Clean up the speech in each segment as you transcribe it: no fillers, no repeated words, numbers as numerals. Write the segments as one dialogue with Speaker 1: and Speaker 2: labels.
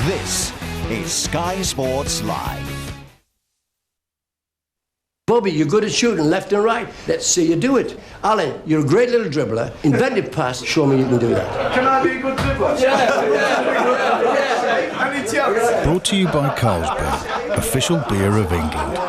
Speaker 1: This is Sky Sports Live.
Speaker 2: Bobby, you're good at shooting left and right. Let's see you do it. Alan, you're a great little dribbler. Inventive pass. Show me you can do that.
Speaker 3: Can I be a good dribbler? Yeah.
Speaker 4: Brought to you by Carlsberg, official beer of England.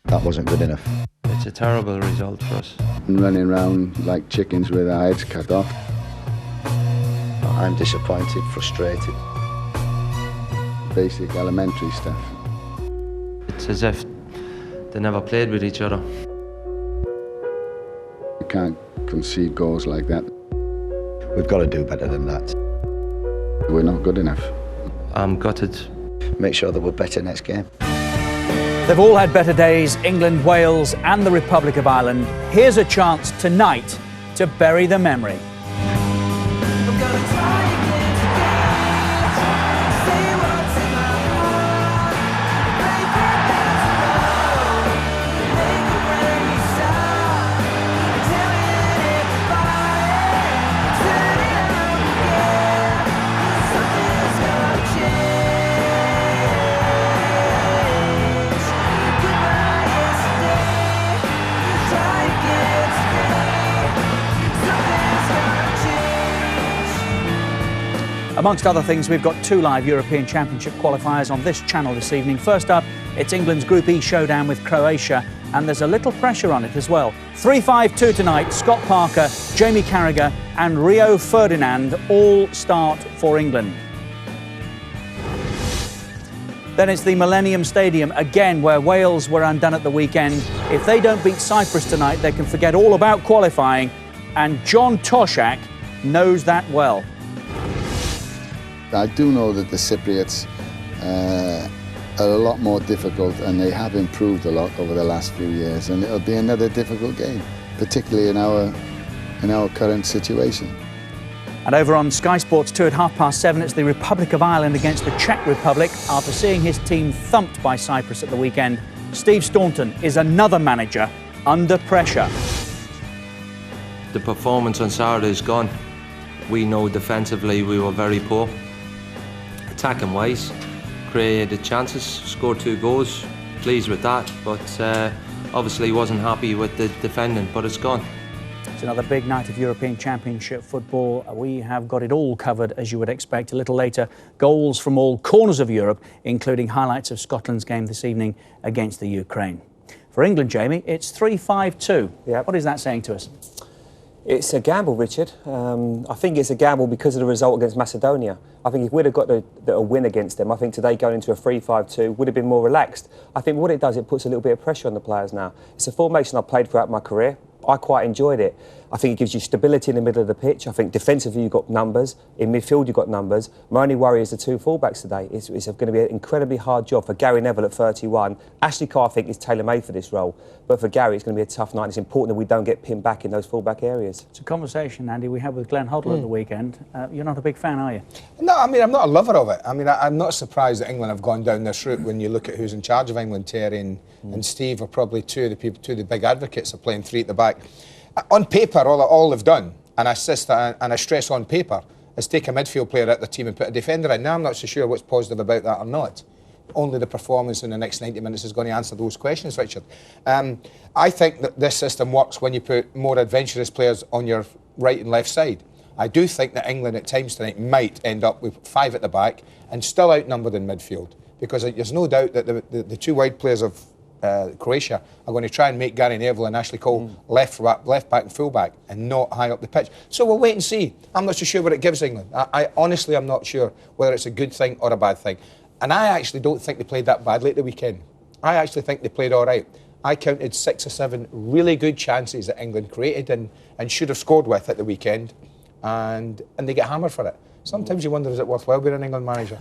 Speaker 5: That wasn't good enough.
Speaker 6: It's a terrible result for us.
Speaker 5: Running around like chickens with our heads cut off.
Speaker 7: I'm disappointed, frustrated.
Speaker 5: Basic elementary stuff.
Speaker 6: It's as if they never played with each other.
Speaker 5: You can't concede goals like that.
Speaker 7: We've got to do better than that.
Speaker 5: We're not good enough.
Speaker 6: I'm gutted.
Speaker 7: Make sure that we're better next game.
Speaker 8: They've all had better days, England, Wales and the Republic of Ireland. Here's a chance tonight to bury the memory. Amongst other things, we've got two live European Championship qualifiers on this channel this evening. First up, it's England's Group E showdown with Croatia, and there's a little pressure on it as well. 3-5-2 tonight. Scott Parker, Jamie Carragher and Rio Ferdinand all start for England. Then it's the Millennium Stadium again, where Wales were undone at the weekend. If they don't beat Cyprus tonight, they can forget all about qualifying, and John Toshak knows that well.
Speaker 5: I do know that the Cypriots are a lot more difficult, and they have improved a lot over the last few years, and it'll be another difficult game, particularly in our current situation.
Speaker 8: And over on Sky Sports 2 at 7:30, it's the Republic of Ireland against the Czech Republic. After seeing his team thumped by Cyprus at the weekend, Steve Staunton is another manager under pressure.
Speaker 6: The performance on Saturday is gone. We know defensively we were very poor. Attacking wise, created chances, scored 2 goals, pleased with that, but obviously wasn't happy with the defending, but it's gone.
Speaker 8: It's another big night of European Championship football. We have got it all covered, as you would expect. A little later, goals from all corners of Europe, including highlights of Scotland's game this evening against the Ukraine. For England, Jamie, it's 3-5-2.
Speaker 9: Yep.
Speaker 8: What is that saying to us?
Speaker 9: It's a gamble, Richard. I think it's a gamble because of the result against Macedonia. I think if we'd have got a win against them, I think today going into a 3-5-2 would have been more relaxed. I think what it does, it puts a little bit of pressure on the players now. It's a formation I've played throughout my career. I quite enjoyed it. I think it gives you stability in the middle of the pitch. I think defensively you've got numbers. In midfield you've got numbers. My only worry is the 2 fullbacks today. It's going to be an incredibly hard job for Gary Neville at 31. Ashley Carr, I think, is tailor-made for this role. But for Gary, it's going to be a tough night. It's important that we don't get pinned back in those fullback areas. It's
Speaker 8: a conversation, Andy, we had with Glenn Hoddle at the weekend. You're not a big fan, are you?
Speaker 10: No, I mean, I'm not a lover of it. I mean, I'm not surprised that England have gone down this route when you look at who's in charge of England. Terry and Steve are probably two of the big advocates of playing 3 at the back. On paper, all they've done, and I stress on paper, is take a midfield player out of the team and put a defender in. Now, I'm not so sure what's positive about that or not. Only the performance in the next 90 minutes is going to answer those questions, Richard. I think that this system works when you put more adventurous players on your right and left side. I do think that England at times tonight might end up with 5 at the back and still outnumbered in midfield, because there's no doubt that the 2 wide players of Croatia are going to try and make Gary Neville and Ashley Cole left back and full back and not high up the pitch. So we'll wait and see. I'm not so sure what it gives England. I honestly am not sure whether it's a good thing or a bad thing. And I actually don't think they played that badly at the weekend. I actually think they played all right. I counted 6 or 7 really good chances that England created and should have scored with at the weekend, and they get hammered for it. Sometimes you wonder, is it worthwhile being an England manager?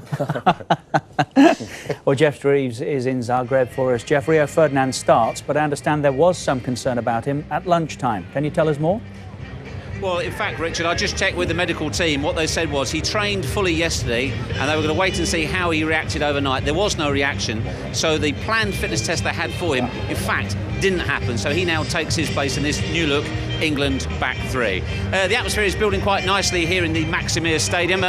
Speaker 8: Well, Jeff Reeves is in Zagreb for us. Jeff, Rio Ferdinand starts, but I understand there was some concern about him at lunchtime. Can you tell us more?
Speaker 11: Well, in fact, Richard, I just checked with the medical team. What they said was he trained fully yesterday and they were going to wait and see how he reacted overnight. There was no reaction. So the planned fitness test they had for him, in fact, didn't happen. So he now takes his place in this new look England back three. The atmosphere is building quite nicely here in the Maximir Stadium.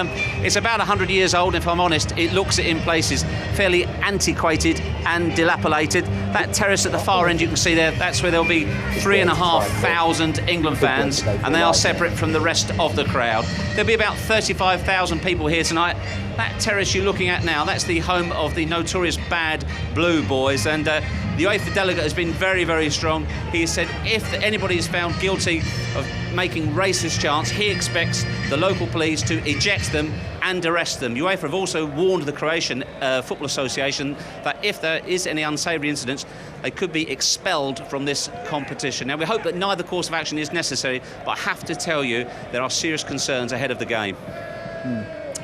Speaker 11: It's about 100 years old, and if I'm honest, it looks it in places fairly antiquated and dilapidated. That terrace at the far end you can see there, that's where there'll be 3,500 England fans, and they are separate from the rest of the crowd. There'll be about 35,000 people here tonight. That terrace you're looking at now, that's the home of the notorious Bad Blue Boys, and the UEFA delegate has been very, very strong. He said if anybody is found guilty of making racist chants, he expects the local police to eject them and arrest them. UEFA have also warned the Croatian Football Association that if there is any unsavoury incidents, they could be expelled from this competition. Now, we hope that neither course of action is necessary, but I have to tell you, there are serious concerns ahead of the game.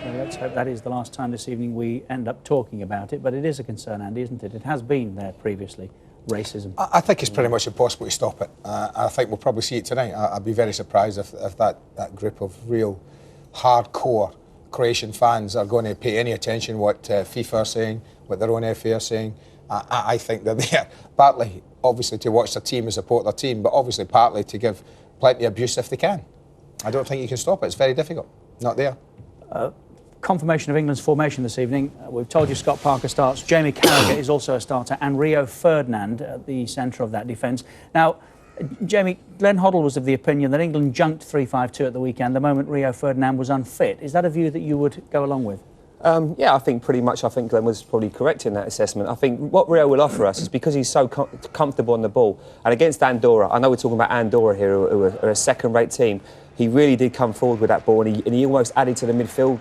Speaker 8: Well, let's hope that is the last time this evening we end up talking about it, but it is a concern, Andy, isn't it? It has been there previously, racism.
Speaker 10: I think it's pretty much impossible to stop it. I think we'll probably see it tonight. I'd be very surprised if that group of real hardcore Croatian fans are going to pay any attention what FIFA are saying, what their own FA are saying. I think they're there partly, obviously, to watch their team and support their team, but obviously partly to give plenty of abuse if they can. I don't think you can stop it. It's very difficult. Not there.
Speaker 8: Confirmation of England's formation this evening. We've told you Scott Parker starts. Jamie Carragher is also a starter, and Rio Ferdinand at the centre of that defence. Now, Jamie, Glenn Hoddle was of the opinion that England junked 3-5-2 at the weekend the moment Rio Ferdinand was unfit. Is that a view that you would go along with?
Speaker 9: Yeah, I think pretty much. I think Glenn was probably correct in that assessment. I think what Rio will offer us is because he's so comfortable on the ball, and against Andorra, I know we're talking about Andorra here, who are a second-rate team. He really did come forward with that ball, and he almost added to the midfield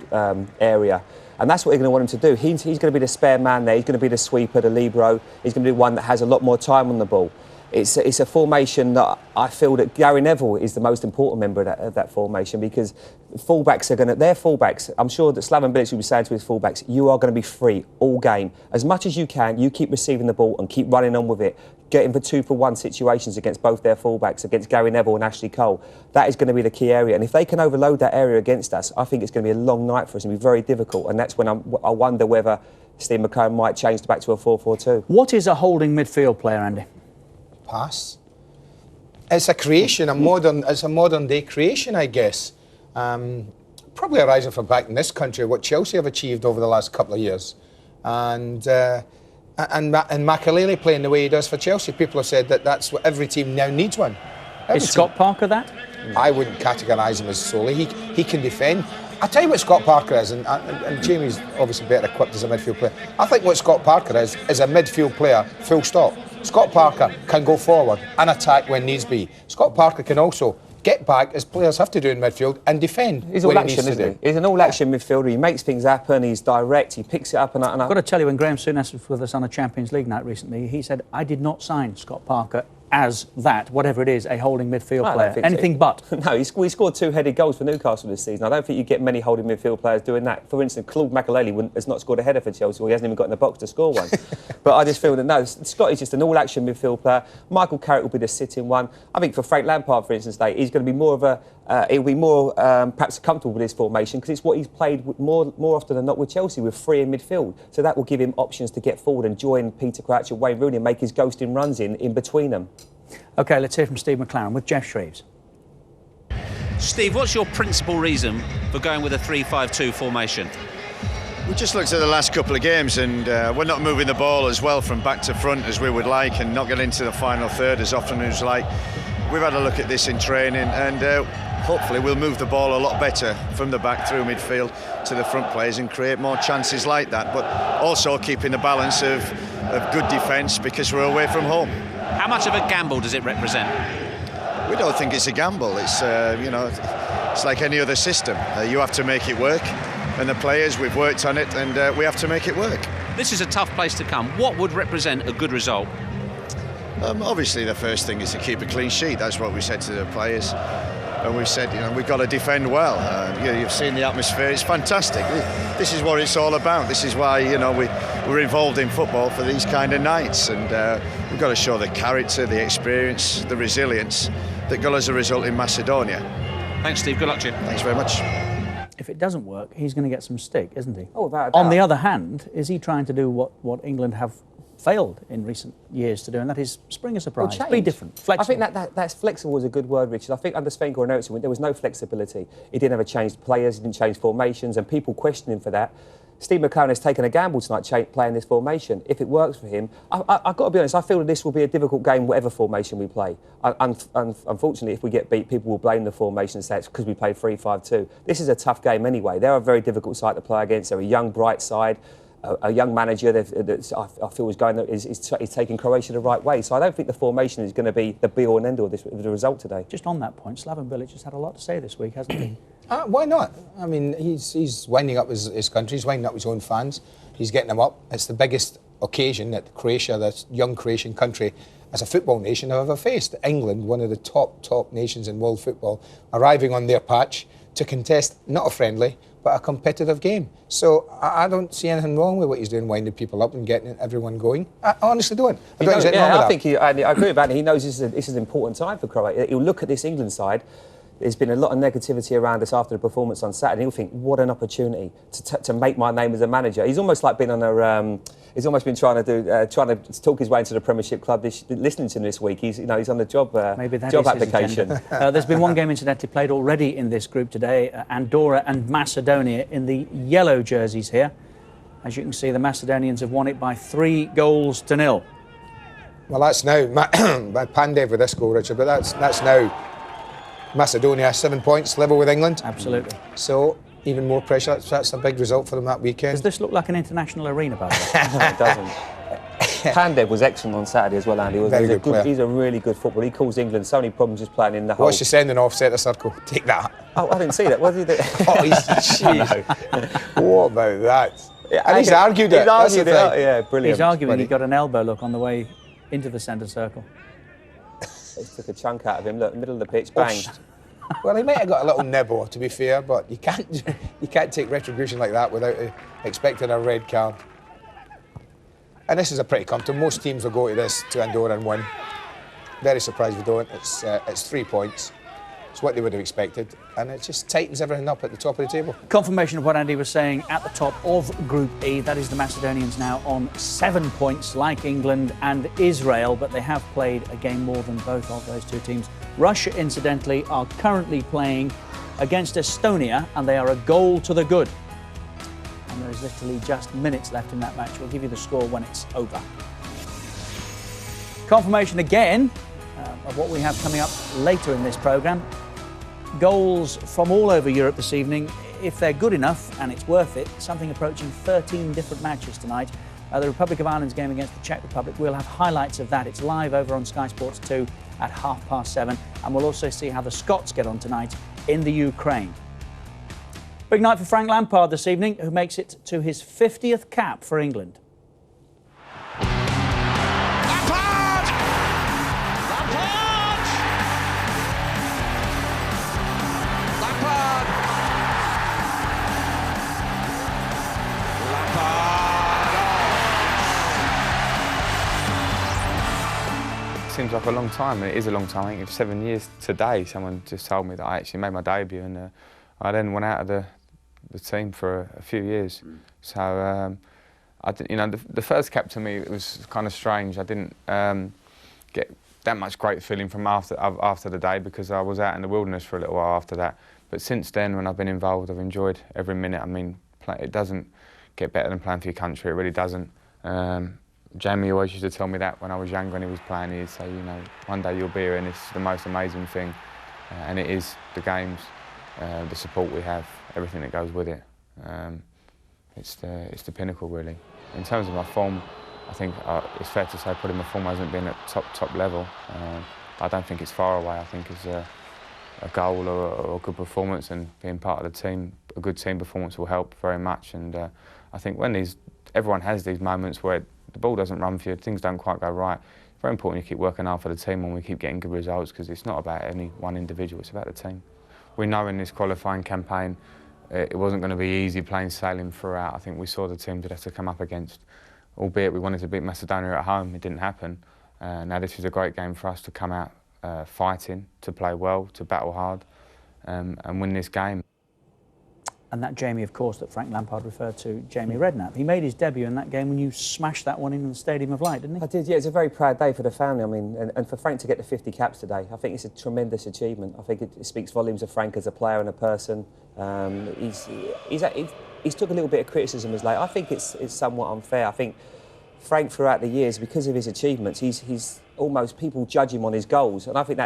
Speaker 9: area. And that's what they're going to want him to do. He's going to be the spare man there. He's going to be the sweeper, the libero. He's going to be one that has a lot more time on the ball. It's a formation that I feel that Gary Neville is the most important member of that formation, because fullbacks are going to... Their fullbacks, I'm sure that Slaven Bilic will be saying to his fullbacks, you are going to be free all game. As much as you can, you keep receiving the ball and keep running on with it. Getting for 2-for-1 situations against both their fullbacks, against Gary Neville and Ashley Cole. That is going to be the key area. And if they can overload that area against us, I think it's going to be a long night for us and be very difficult. And that's when I wonder whether Steve McComb might change back to a 4-4-2.
Speaker 8: What is a holding midfield player, Andy?
Speaker 10: Pass. It's a creation, it's a modern day creation, I guess. Probably arising from back in this country, what Chelsea have achieved over the last couple of years. And Makelele playing the way he does for Chelsea, people have said that that's what every team now needs one.
Speaker 8: Is Scott Parker that?
Speaker 10: I wouldn't categorise him as solely. He can defend. I'll tell you what Scott Parker is, and Jamie's obviously better equipped as a midfield player. I think what Scott Parker is a midfield player, full stop. Scott Parker can go forward and attack when needs be. Scott Parker can also get back, as players have to do in midfield, and defend.
Speaker 9: He's all action, isn't he? He's an all-action midfielder. He makes things happen. He's direct. He picks it up. And I've
Speaker 8: got to tell you, when Graham Souness was with us on a Champions League night recently, he said, I did not sign Scott Parker as that, whatever it is, a holding midfield player. Anything but.
Speaker 9: No, he scored 2 headed goals for Newcastle this season. I don't think you get many holding midfield players doing that. For instance, Claude Makelele has not scored a header for Chelsea, or he hasn't even got in the box to score one. But I just feel that, no, Scott is just an all-action midfield player. Michael Carrick will be the sitting one. I think for Frank Lampard, for instance, he's going to be more of a... he'll be more perhaps comfortable with his formation, because it's what he's played more often than not with Chelsea, with 3 in midfield. So that will give him options to get forward and join Peter Crouch and Wayne Rooney and make his ghosting runs in between them.
Speaker 8: OK, let's hear from Steve McLaren with Jeff Shreves.
Speaker 11: Steve, what's your principal reason for going with a 3-5-2 formation?
Speaker 12: We just looked at the last couple of games, and we're not moving the ball as well from back to front as we would like, and not getting into the final third as often as like. We've had a look at this in training, and hopefully we'll move the ball a lot better from the back through midfield to the front players and create more chances like that, but also keeping the balance of good defence, because we're away from home.
Speaker 11: How much of a gamble does it represent?
Speaker 12: We don't think it's a gamble. It's it's like any other system. You have to make it work, and the players, we've worked on it, and we have to make it work.
Speaker 11: This is a tough place to come. What would represent a good result?
Speaker 12: Obviously the first thing is to keep a clean sheet. That's what we said to the players. and we've said, you know, we've got to defend well. You've seen the atmosphere; it's fantastic. This is what it's all about. This is why, you know, we're involved in football for these kind of nights, and we've got to show the character, the experience, the resilience that got us a result in Macedonia.
Speaker 11: Thanks, Steve. Good luck to you.
Speaker 12: Thanks very much.
Speaker 8: If it doesn't work, he's going to get some stick, isn't he?
Speaker 9: Oh, without a doubt.
Speaker 8: On the other hand, is he trying to do what England have failed in recent years to do, and that is spring a surprise, be different, flexible.
Speaker 9: I think that's flexible is a good word, Richard. I think under Sven Goran Eriksson, there was no flexibility. He didn't have a changed players, he didn't change formations, and people questioned him for that. Steve McClaren has taken a gamble tonight playing this formation. If it works for him, I've got to be honest, I feel that this will be a difficult game, whatever formation we play. Unfortunately, if we get beat, people will blame the formation and say it's because we played 3-5-2. This is a tough game anyway. They're a very difficult side to play against. They're a young, bright side. A young manager that I feel is taking Croatia the right way. So I don't think the formation is going to be the be-all and end-all of the result today.
Speaker 8: Just on that point, Slaven Bilic has had a lot to say this week, hasn't he?
Speaker 10: Why not? I mean, he's winding up his country, he's winding up his own fans, he's getting them up. It's the biggest occasion that Croatia, that young Croatian country, as a football nation, have ever faced. England, one of the top nations in world football, arriving on their patch to contest not a friendly, but a competitive game. So I don't see anything wrong with what he's doing, winding people up and getting everyone going. I honestly don't. I
Speaker 9: agree with that. He knows this is an important time for Croatia. He'll look at this England side. There's been a lot of negativity around us after the performance on Saturday. He'll think, what an opportunity to make my name as a manager. He's almost like been on a. He's almost been trying to talk his way into the Premiership club. Listening to him this week, he's on the job application.
Speaker 8: There's been one game incidentally played already in this group today. Andorra and Macedonia in the yellow jerseys here. As you can see, the Macedonians have won it by 3-0.
Speaker 10: Well, that's now by Pandev with this goal, Richard. But that's now Macedonia 7 points, level with England.
Speaker 8: Absolutely.
Speaker 10: So even more pressure. That's a big result for them that weekend.
Speaker 8: Does this look like an international arena, by the way?
Speaker 9: No, it doesn't. Pandev was excellent on Saturday as well, Andy. He's a really good footballer. He caused England so many problems just playing in the hole.
Speaker 10: What's she sending off centre circle? Take that.
Speaker 9: Oh, I didn't see that. What did he do?
Speaker 10: Oh, what about that? Yeah, and he's argued it.
Speaker 9: Yeah, brilliant.
Speaker 8: He's arguing he got an elbow look on the way into the centre circle.
Speaker 9: He took a chunk out of him. Look, middle of the pitch, bang.
Speaker 10: Well, he might have got a little nibble, to be fair, but you can't take retribution like that without expecting a red card. And this is a pretty comfortable. Most teams will go to this, to Andorra, and win. Very surprised we don't. It's 3 points. It's what they would have expected, and it just tightens everything up at the top of the table.
Speaker 8: Confirmation of what Andy was saying at the top of Group E. That is the Macedonians now on 7 points, like England and Israel, but they have played a game more than both of those two teams. Russia, incidentally, are currently playing against Estonia, and they are a goal to the good. And there is literally just minutes left in that match. We'll give you the score when it's over. Confirmation again of what we have coming up later in this programme. Goals from all over Europe this evening. If they're good enough, and it's worth it, something approaching 13 different matches tonight. The Republic of Ireland's game against the Czech Republic, we'll have highlights of that. It's live over on SkySports 2 at 7:30. And we'll also see how the Scots get on tonight in the Ukraine. Big night for Frank Lampard this evening, who makes it to his 50th cap for England.
Speaker 13: Seems like a long time, and it is a long time. I think it's 7 years today. Someone just told me that I actually made my debut, and I then went out of the team for a few years. So the first cap to me, it was kind of strange. I didn't get that much great feeling from after the day, because I was out in the wilderness for a little while after that. But since then, when I've been involved, I've enjoyed every minute. I mean, it doesn't get better than playing for your country. It really doesn't. Jamie always used to tell me that when I was younger and he was playing. He'd say, you know, one day you'll be here and it's the most amazing thing. And it is, the games, the support we have, everything that goes with it. It's the pinnacle, really. In terms of my form, I think it's fair to say probably my form hasn't been at top level. I don't think it's far away. I think it's a goal or a good performance, and being part of the team, a good team performance will help very much. And I think when everyone has these moments where the ball doesn't run for you, things don't quite go right, very important you keep working hard for the team and we keep getting good results, because it's not about any one individual, it's about the team. We know in this qualifying campaign it wasn't going to be easy plain sailing throughout. I think we saw the team did have to come up against, albeit we wanted to beat Macedonia at home, it didn't happen. Now this is a great game for us to come out fighting, to play well, to battle hard and win this game.
Speaker 8: And that Jamie, of course, that Frank Lampard referred to, Jamie Redknapp. He made his debut in that game when you smashed that one in the Stadium of Light, didn't he?
Speaker 9: I did, yeah. It's a very proud day for the family. I mean, and for Frank to get the 50 caps today, I think it's a tremendous achievement. I think it speaks volumes of Frank as a player and a person. He's took a little bit of criticism as late. I think it's somewhat unfair. I think Frank, throughout the years, because of his achievements, he's almost, people judge him on his goals, and I think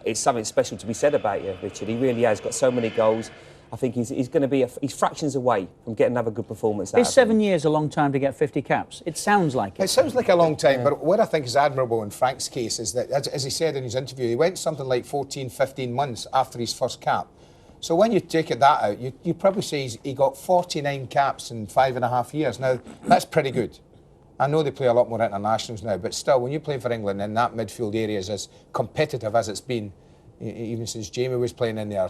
Speaker 9: it's something special to be said about you, Richard. He really has got so many goals. I think he's going to be he's fractions away from getting another good performance.
Speaker 8: Is 7 years a long time to get 50 caps? It sounds like it.
Speaker 10: It sounds like a long time, but what I think is admirable in Frank's case is that, as he said in his interview, he went something like 14, 15 months after his first cap. So when you take that out, you probably say he got 49 caps in 5.5 years. Now, that's pretty good. I know they play a lot more internationals now, but still, when you play for England and that midfield area is as competitive as it's been, even since Jamie was playing in there,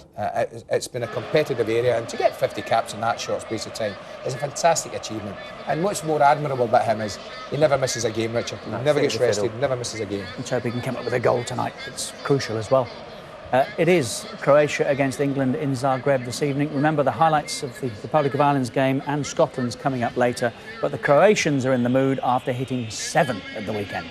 Speaker 10: it's been a competitive area, and to get 50 caps in that short space of time is a fantastic achievement. And what's more admirable about him is he never misses a game, Richard. He never gets rested, never misses a game.
Speaker 8: Let's hope he can come up with a goal tonight. It's crucial as well. It is Croatia against England in Zagreb this evening. Remember, the highlights of the Republic of Ireland's game and Scotland's coming up later, but the Croatians are in the mood after hitting 7 at the weekend.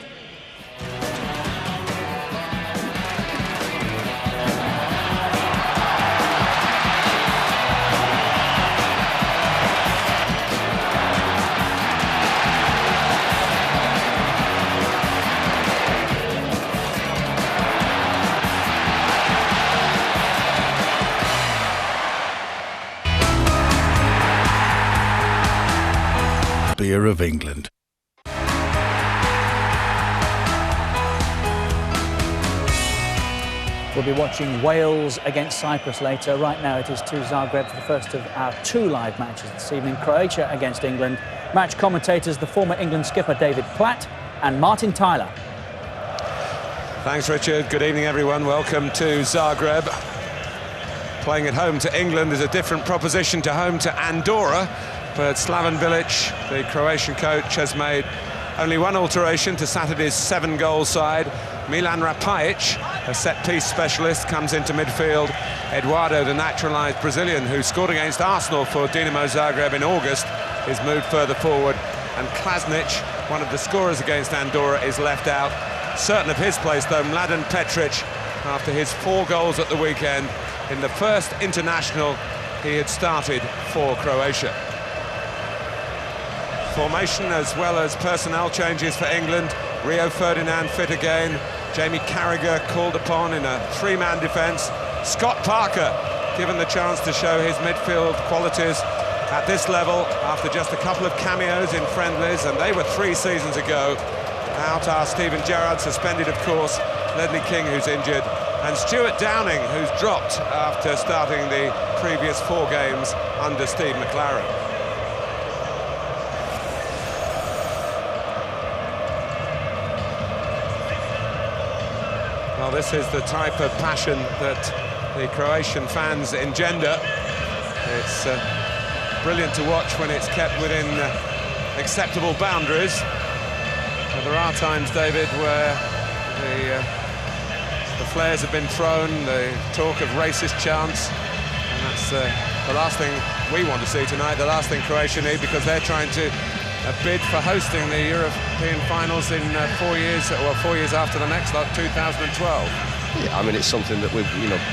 Speaker 4: Beer of England.
Speaker 8: We'll be watching Wales against Cyprus later. Right now it is to Zagreb for the first of our 2 live matches this evening. Croatia against England. Match commentators, the former England skipper David Platt and Martin Tyler.
Speaker 14: Thanks, Richard. Good evening, everyone. Welcome to Zagreb. Playing at home to England is a different proposition to home to Andorra. But Slaven Bilic, the Croatian coach, has made only one alteration to Saturday's 7-goal side. Milan Rapajic, a set-piece specialist, comes into midfield. Eduardo, the naturalised Brazilian who scored against Arsenal for Dinamo Zagreb in August, is moved further forward. And Klasnic, one of the scorers against Andorra, is left out. Certain of his place, though, Mladen Petric, after his 4 goals at the weekend, in the first international he had started for Croatia. Formation as well as personnel changes for England. Rio Ferdinand fit again. Jamie Carragher called upon in a 3-man defence. Scott Parker given the chance to show his midfield qualities at this level after just a couple of cameos in friendlies, and they were 3 seasons ago. Out are Steven Gerrard, suspended of course, Ledley King, who's injured, and Stuart Downing, who's dropped after starting the previous 4 games under Steve McLaren. Well, this is the type of passion that the Croatian fans engender. It's brilliant to watch when it's kept within acceptable boundaries. But there are times, David, where the flares have been thrown, the talk of racist chants, and that's the last thing we want to see tonight, the last thing Croatia need, because they're trying to bid for hosting the European finals in 4 years, or 4 years after the next, like 2012.
Speaker 15: Yeah, I mean, it's something that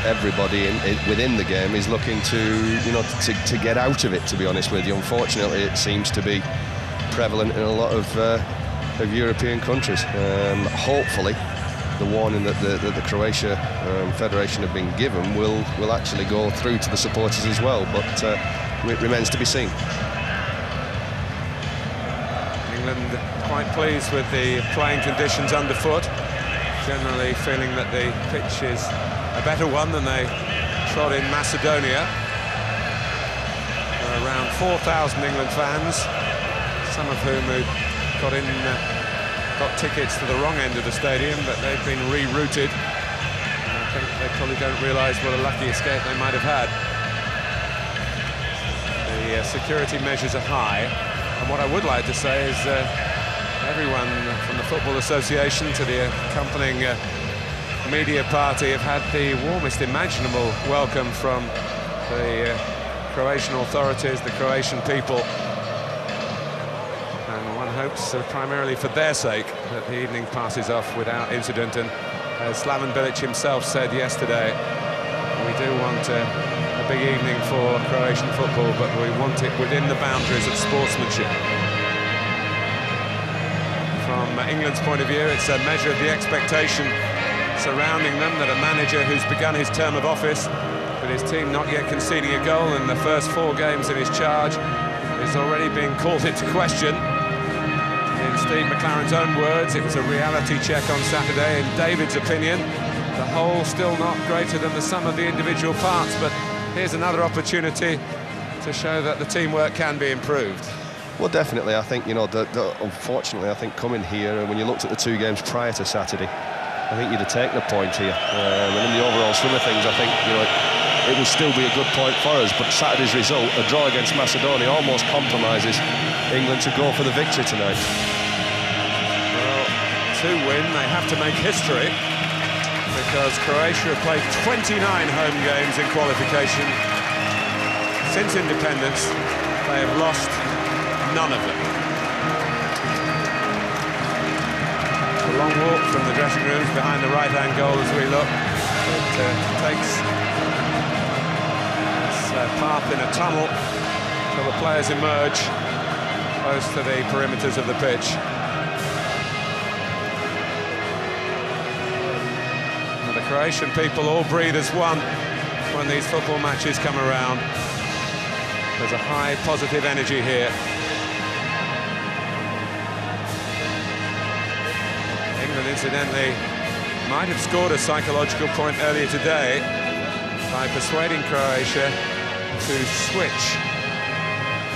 Speaker 15: everybody within the game is looking to get out of it, to be honest with you. Unfortunately, it seems to be prevalent in a lot of European countries. Hopefully, the warning that the Croatia Federation have been given will actually go through to the supporters as well, but it remains to be seen.
Speaker 14: England quite pleased with the playing conditions underfoot, generally feeling that the pitch is a better one than they trod in Macedonia. There are around 4,000 England fans, some of whom got in got tickets to the wrong end of the stadium, but they've been rerouted. I think they probably don't realise what a lucky escape they might have had. The security measures are high, and what I would like to say is everyone from the Football Association to the accompanying media party have had the warmest imaginable welcome from the Croatian authorities, the Croatian people, and one hopes primarily for their sake that the evening passes off without incident. And as Slaven Bilic himself said yesterday, we do want a big evening for Croatian football, but we want it within the boundaries of sportsmanship. From England's point of view, it's a measure of the expectation surrounding them that a manager who's begun his term of office with his team not yet conceding a goal in the first 4 games in his charge is already being called into question. In Steve McLaren's own words, it was a reality check on Saturday. In David's opinion, the whole still not greater than the sum of the individual parts, but here's another opportunity to show that the teamwork can be improved.
Speaker 15: Well, definitely. I think, you know, unfortunately, I think coming here, and when you looked at the 2 games prior to Saturday, I think you'd have taken a point here. And in the overall swing of things, I think, you know, it will still be a good point for us. But Saturday's result, a draw against Macedonia, almost compromises England to go for the victory tonight.
Speaker 14: Well, to win, they have to make history, because Croatia have played 29 home games in qualification. Since independence, they have lost none of them. A long walk from the dressing rooms behind the right-hand goal as we look. It takes this path in a tunnel till the players emerge close to the perimeters of the pitch. And the Croatian people all breathe as one when these football matches come around. There's a high positive energy here. England, incidentally, might have scored a psychological point earlier today by persuading Croatia to switch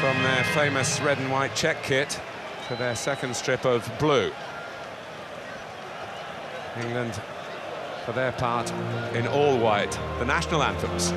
Speaker 14: from their famous red and white check kit to their second strip of blue. England, for their part, in all white, the national anthems.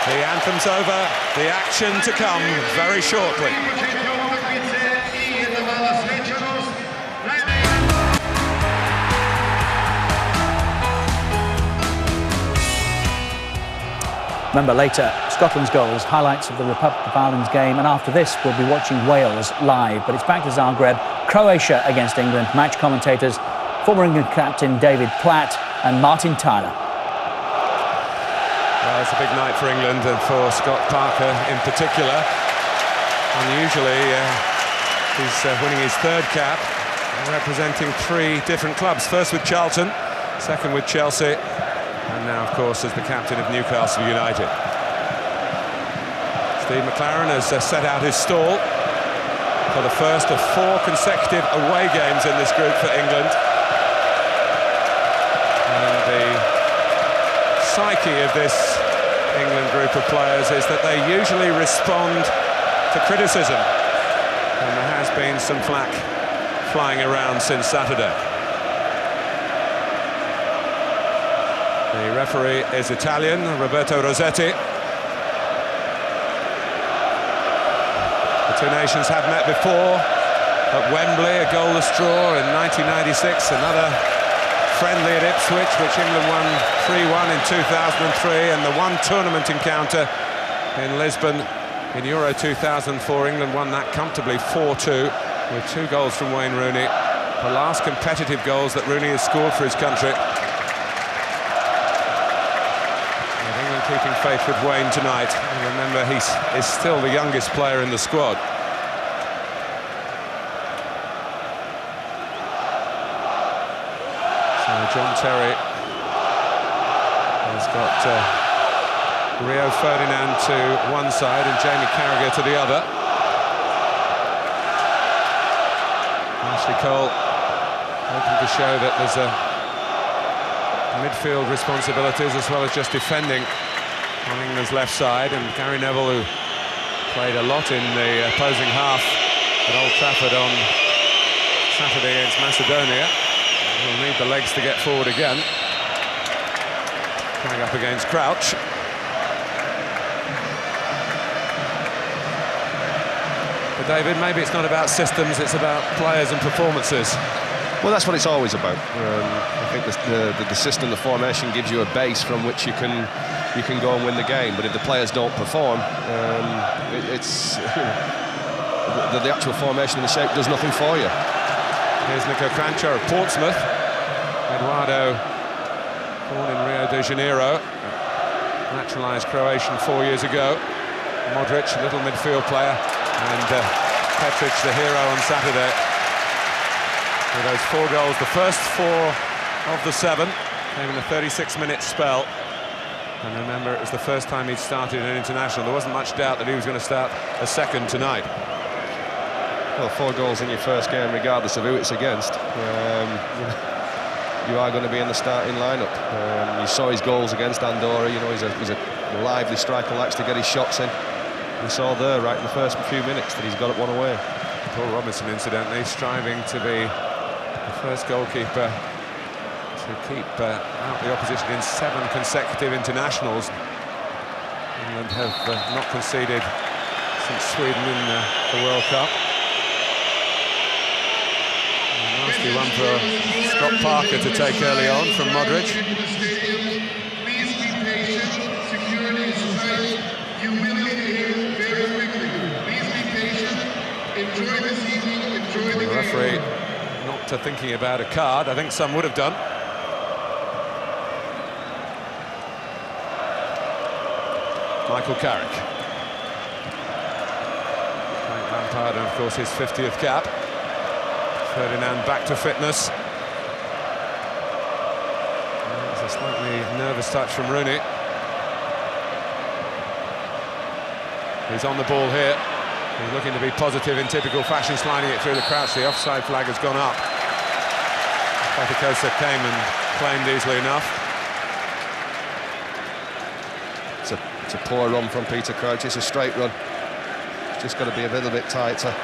Speaker 14: The anthem's over, the action to come very shortly.
Speaker 8: Remember later, Scotland's goals, highlights of the Republic of Ireland's game, and after this we'll be watching Wales live. But it's back to Zagreb, Croatia against England. Match commentators, former England captain David Platt and Martin Tyler.
Speaker 14: Well, it's a big night for England and for Scott Parker in particular. Unusually, he's winning his 3rd cap, representing 3 different clubs. First with Charlton, second with Chelsea, and now, of course, as the captain of Newcastle United. Steve McLaren has set out his stall for the first of 4 consecutive away games in this group for England. And the psyche of this England group of players is that they usually respond to criticism, and there has been some flack flying around since Saturday. The referee is Italian, Roberto Rossetti. The two nations have met before at Wembley, a goalless draw in 1996, another friendly at Ipswich, which England won 3-1 in 2003, and the one tournament encounter in Lisbon in Euro 2004. England won that comfortably 4-2 with 2 goals from Wayne Rooney, the last competitive goals that Rooney has scored for his country. And England keeping faith with Wayne tonight. And remember, he is still the youngest player in the squad. John Terry has got Rio Ferdinand to one side and Jamie Carragher to the other. Ashley Cole hoping to show that there's midfield responsibilities as well as just defending on England's left side, and Gary Neville, who played a lot in the opposing half at Old Trafford on Saturday against Macedonia, will need the legs to get forward again. Going up against Crouch. But David, maybe it's not about systems, it's about players and performances.
Speaker 15: Well, that's what it's always about. I think the system, the formation gives you a base from which you can go and win the game. But if the players don't perform, it's the actual formation and the shape does nothing for you.
Speaker 14: Here's Nico Crancher of Portsmouth. Eduardo, born in Rio de Janeiro, naturalised Croatian 4 years ago. Modric, a little midfield player, and Petric, the hero on Saturday. With those 4 goals, the first 4 of the 7 came in a 36-minute spell. And remember, it was the first time he'd started an international. There wasn't much doubt that he was going to start a second tonight.
Speaker 15: Well, 4 goals in your first game, regardless of who it's against, you are going to be in the starting lineup. You saw his goals against Andorra. You know, he's a lively striker, likes to get his shots in. We saw there, right in the first few minutes, that he's got it one away.
Speaker 14: Paul Robinson, incidentally, striving to be the first goalkeeper to keep out the opposition in 7 consecutive internationals. England have not conceded since Sweden in the World Cup. Nasty one for Scott Parker to take early on from Modric. The referee not thinking about a card. I think some would have done. Michael Carrick. Lampard, and of course his 50th cap. Ferdinand back to fitness. There's a slightly nervous touch from Rooney. He's on the ball here. He's looking to be positive in typical fashion, sliding it through the crouch. The offside flag has gone up. Patikosa came and claimed easily enough.
Speaker 15: It's a poor run from Peter Crouch. It's a straight run. It's just got to be a little bit tighter.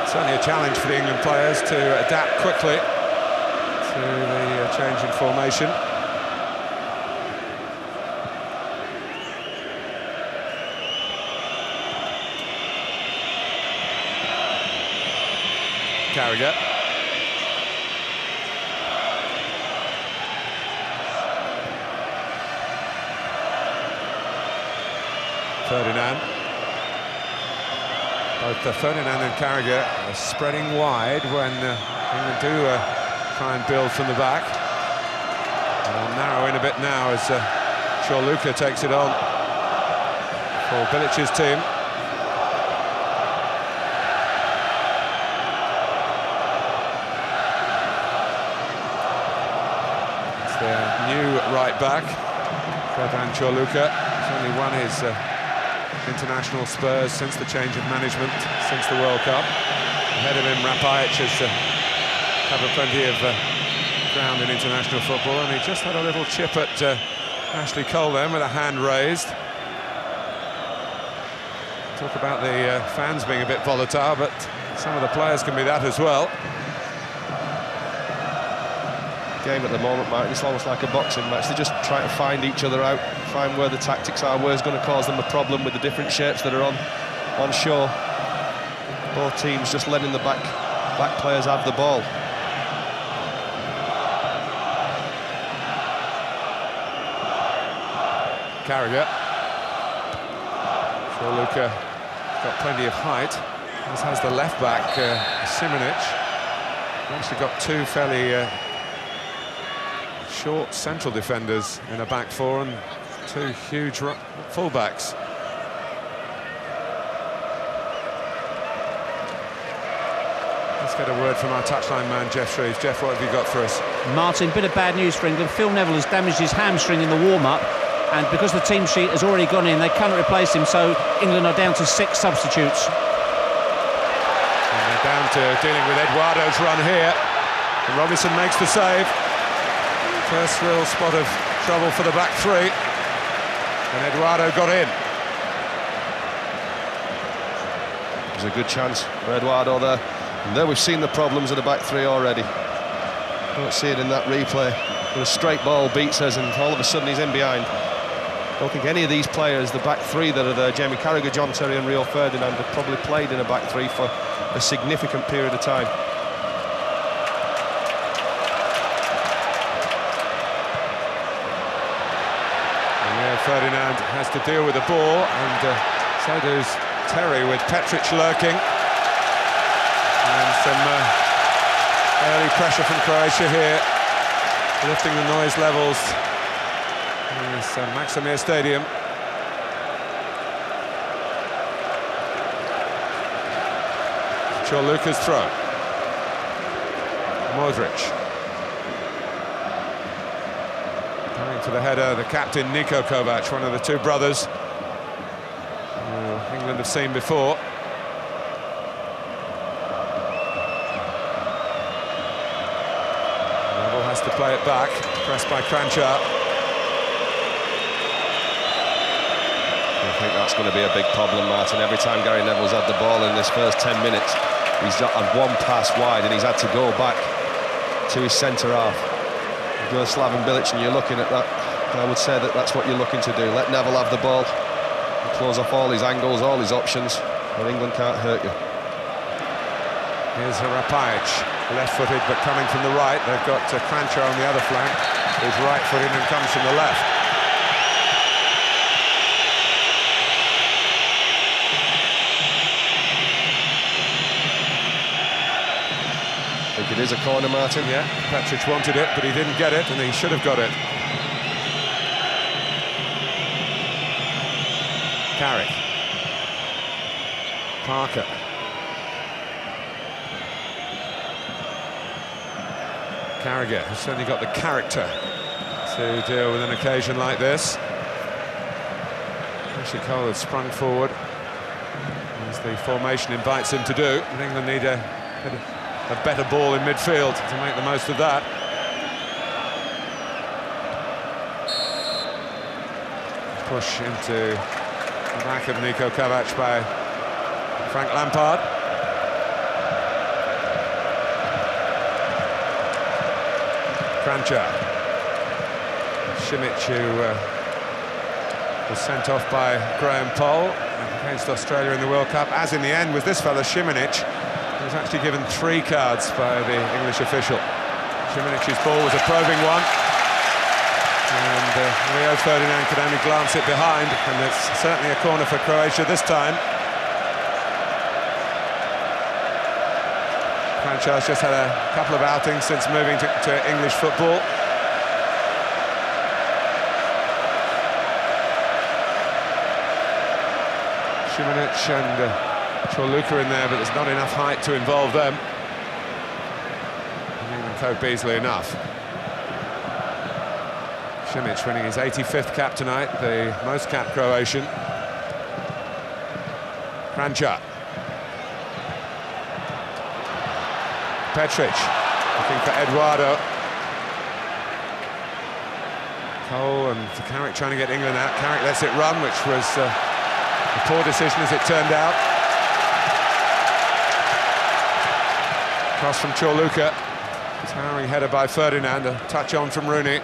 Speaker 14: Certainly a challenge for the England players to adapt quickly to the change in formation. Carragher. Ferdinand. Both Ferdinand and Carragher are spreading wide when England do try and build from the back. They'll narrow in a bit now as Luka takes it on for Bilic's team. It's their new right back, Luka. He's only won his international spurs since the change of management, since the World Cup. Ahead of him, Rapajic has covered plenty of ground in international football, and he just had a little chip at Ashley Cole then with a hand raised. Talk about the fans being a bit volatile, but some of the players can be that as well.
Speaker 15: Game at the moment, Martin, it's almost like a boxing match. They just try to find each other out, find where the tactics are, where's going to cause them a problem with the different shapes that are on show. Both teams just letting the back players have the ball.
Speaker 14: Carragher. Luka got plenty of height, as has the left back, Šimanić. Actually got two fairly short central defenders in a back four and two huge full-backs. Let's get a word from our touchline man, Jeff Shreves. Jeff, what have you got for us?
Speaker 11: Martin, bit of bad news for England. Phil Neville has damaged his hamstring in the warm-up, and because the team sheet has already gone in, they cannot replace him, so England are down to 6 substitutes.
Speaker 14: And they're down to dealing with Eduardo's run here. And Robinson makes the save. First real spot of trouble for the back three. And Eduardo got in.
Speaker 15: There's a good chance for Eduardo there. And there we've seen the problems of the back three already. Don't see it in that replay. But a straight ball beats us, and all of a sudden he's in behind. Don't think any of these players, the back three that are there, Jamie Carragher, John Terry and Rio Ferdinand, have probably played in a back three for a significant period of time.
Speaker 14: And Rio Ferdinand has to deal with the ball, and so does Terry, with Petric lurking. And some early pressure from Croatia here, lifting the noise levels in this Maximir Stadium. Luka's throw. Modric. Coming to the header, the captain Niko Kovac, one of the two brothers who England have seen before. Neville has to play it back, pressed by Kranjčar.
Speaker 15: I think that's going to be a big problem, Martin. Every time Gary Neville's had the ball in this first 10 minutes, he's had one pass wide and he's had to go back to his centre-half. You go to Slaven Bilic and you're looking at that, I would say that that's what you're looking to do. Let Neville have the ball and close off all his angles, all his options, and England can't hurt you.
Speaker 14: Here's Rapajic, left-footed but coming from the right. They've got Kranjčar on the other flank, who's right-footed and comes from the left.
Speaker 15: I think it is a corner, Martin.
Speaker 14: Yeah, Petric wanted it, but he didn't get it, and he should have got it. Carrick. Parker. Carragher has certainly got the character to deal with an occasion like this. Ashley Cole has sprung forward, as the formation invites him to do. And England need a better ball in midfield to make the most of that. Push into the back of Niko Kovac by Frank Lampard. Kranjčar. Šimanić, who was sent off by Graham Poll against Australia in the World Cup, as in the end was this fella Šimanić. He was actually given 3 cards by the English official. Šimanic's ball was a probing one, and Rio Ferdinand could only glance it behind, and it's certainly a corner for Croatia this time. Kranjčar's just had a couple of outings since moving to English football. Šimanić and Chorluka in there, but there's not enough height to involve them. And England cope easily enough. Šimanić winning his 85th cap tonight, the most capped Croatian. Kranjčar. Petric looking for Eduardo. Cole and Carrick trying to get England out. Carrick lets it run, which was a poor decision as it turned out. Cross from Chorluka. Towering header by Ferdinand, a touch on from Rooney.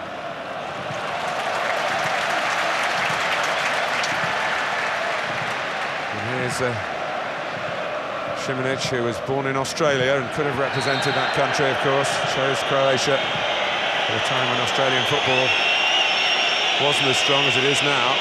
Speaker 14: And here's Šimanić, who was born in Australia and could have represented that country, of course. Chose Croatia at a time when Australian football wasn't as strong as it is now.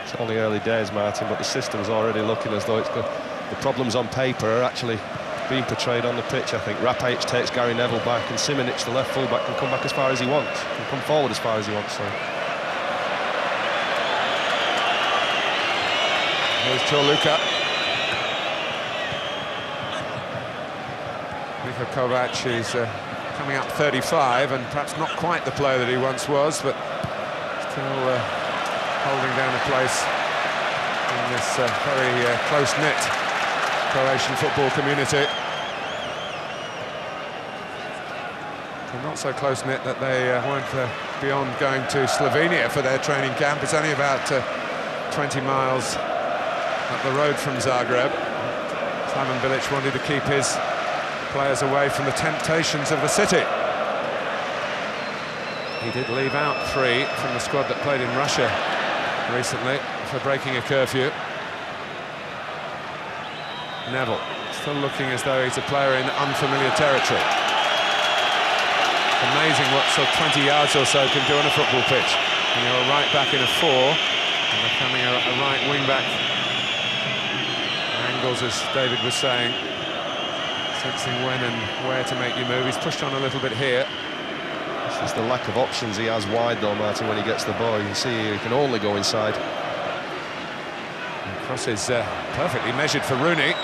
Speaker 15: It's only early days, Martin, but the system's already looking as though it's good. The problems on paper are actually being portrayed on the pitch, I think. Rapajic takes Gary Neville back, and Šimanić, the left full-back, can come back as far as he wants. Can come forward as far as he wants, so.
Speaker 14: Here's Chorluka. Niko Kovac is coming up 35 and perhaps not quite the player that he once was, but still holding down a place in this very close-knit Croatian football community. They're not so close-knit that they weren't beyond going to Slovenia for their training camp. It's only about 20 miles up the road from Zagreb. Slaven Bilic wanted to keep his players away from the temptations of the city. He did leave out 3 from the squad that played in Russia recently for breaking a curfew. Neville still looking as though he's a player in unfamiliar territory. Amazing what sort of 20 yards or so can do on a football pitch. And you're a right back in a 4 and becoming a right wing back. Angles, as David was saying, sensing when and where to make your move. He's pushed on a little bit here.
Speaker 15: This is the lack of options he has wide though, Martin, when he gets the ball. You can see he can only go inside.
Speaker 14: And cross is perfectly measured for Rooney,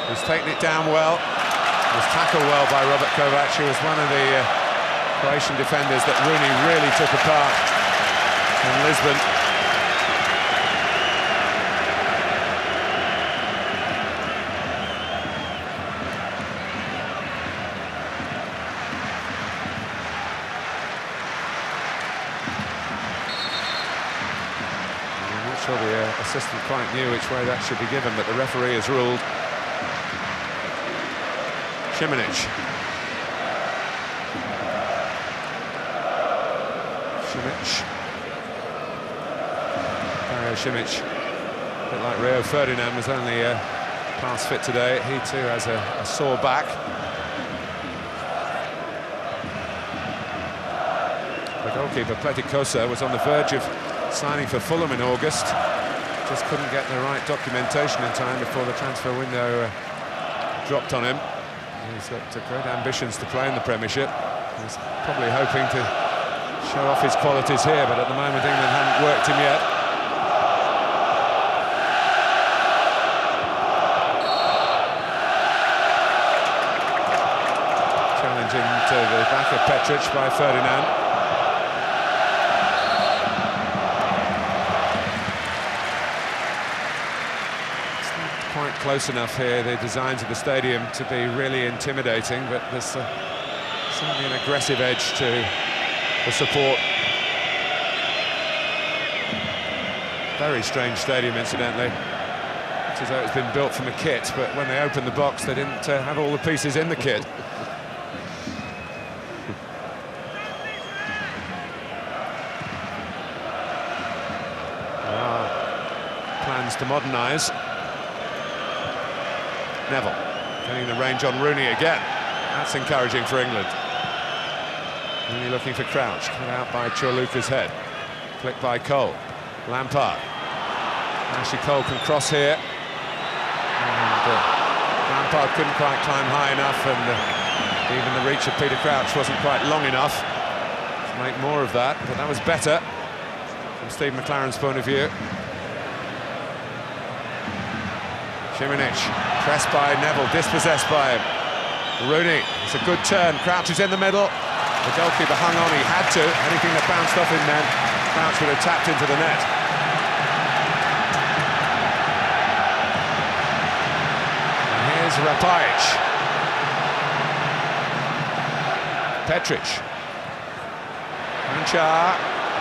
Speaker 14: who's taken it down well. Was tackled well by Robert Kovac, who was one of the Croatian defenders that Rooney really took apart in Lisbon. Sure, the assistant quite knew which way that should be given, but the referee has ruled. Šimanić. Šimanić, a bit like Rio Ferdinand, was only pass fit today. He too has a sore back. The goalkeeper, Pletikosa, was on the verge of signing for Fulham in August. Just couldn't get the right documentation in time before the transfer window dropped on him. He's got great ambitions to play in the Premiership. He's probably hoping to show off his qualities here, but at the moment England haven't worked him yet. Challenging to the back of Petric by Ferdinand. Close enough here, the designs of the stadium, to be really intimidating, but there's certainly an aggressive edge to the support. Very strange stadium, incidentally. It's as though it's been built from a kit, but when they opened the box, they didn't have all the pieces in the kit. There are plans to modernise. Neville getting the range on Rooney again. That's encouraging for England. Rooney looking for Crouch, cut out by Chorluka's head. Flicked by Cole. Lampard. Ashley Cole can cross here. And Lampard couldn't quite climb high enough, and Even the reach of Peter Crouch wasn't quite long enough to make more of that, but that was better from Steve McLaren's point of view. Šimunić, pressed by Neville, dispossessed by him. Rooney, it's a good turn, Crouch is in the middle. The goalkeeper hung on, he had to. Anything that bounced off him then, Crouch would have tapped into the net. And here's Rapajic. Petric. Anchar.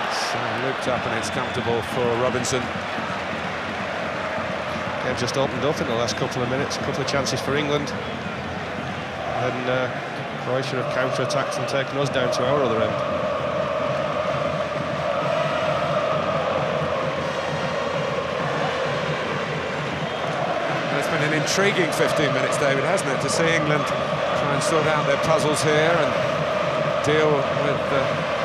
Speaker 14: It's looped up and it's comfortable for Robinson.
Speaker 15: Game just opened up in the last couple of minutes, a couple of chances for England. And Croatia have counter-attacked and taken us down to our other end.
Speaker 14: Well, it's been an intriguing 15 minutes, David, hasn't it, to see England try and sort out their puzzles here and deal with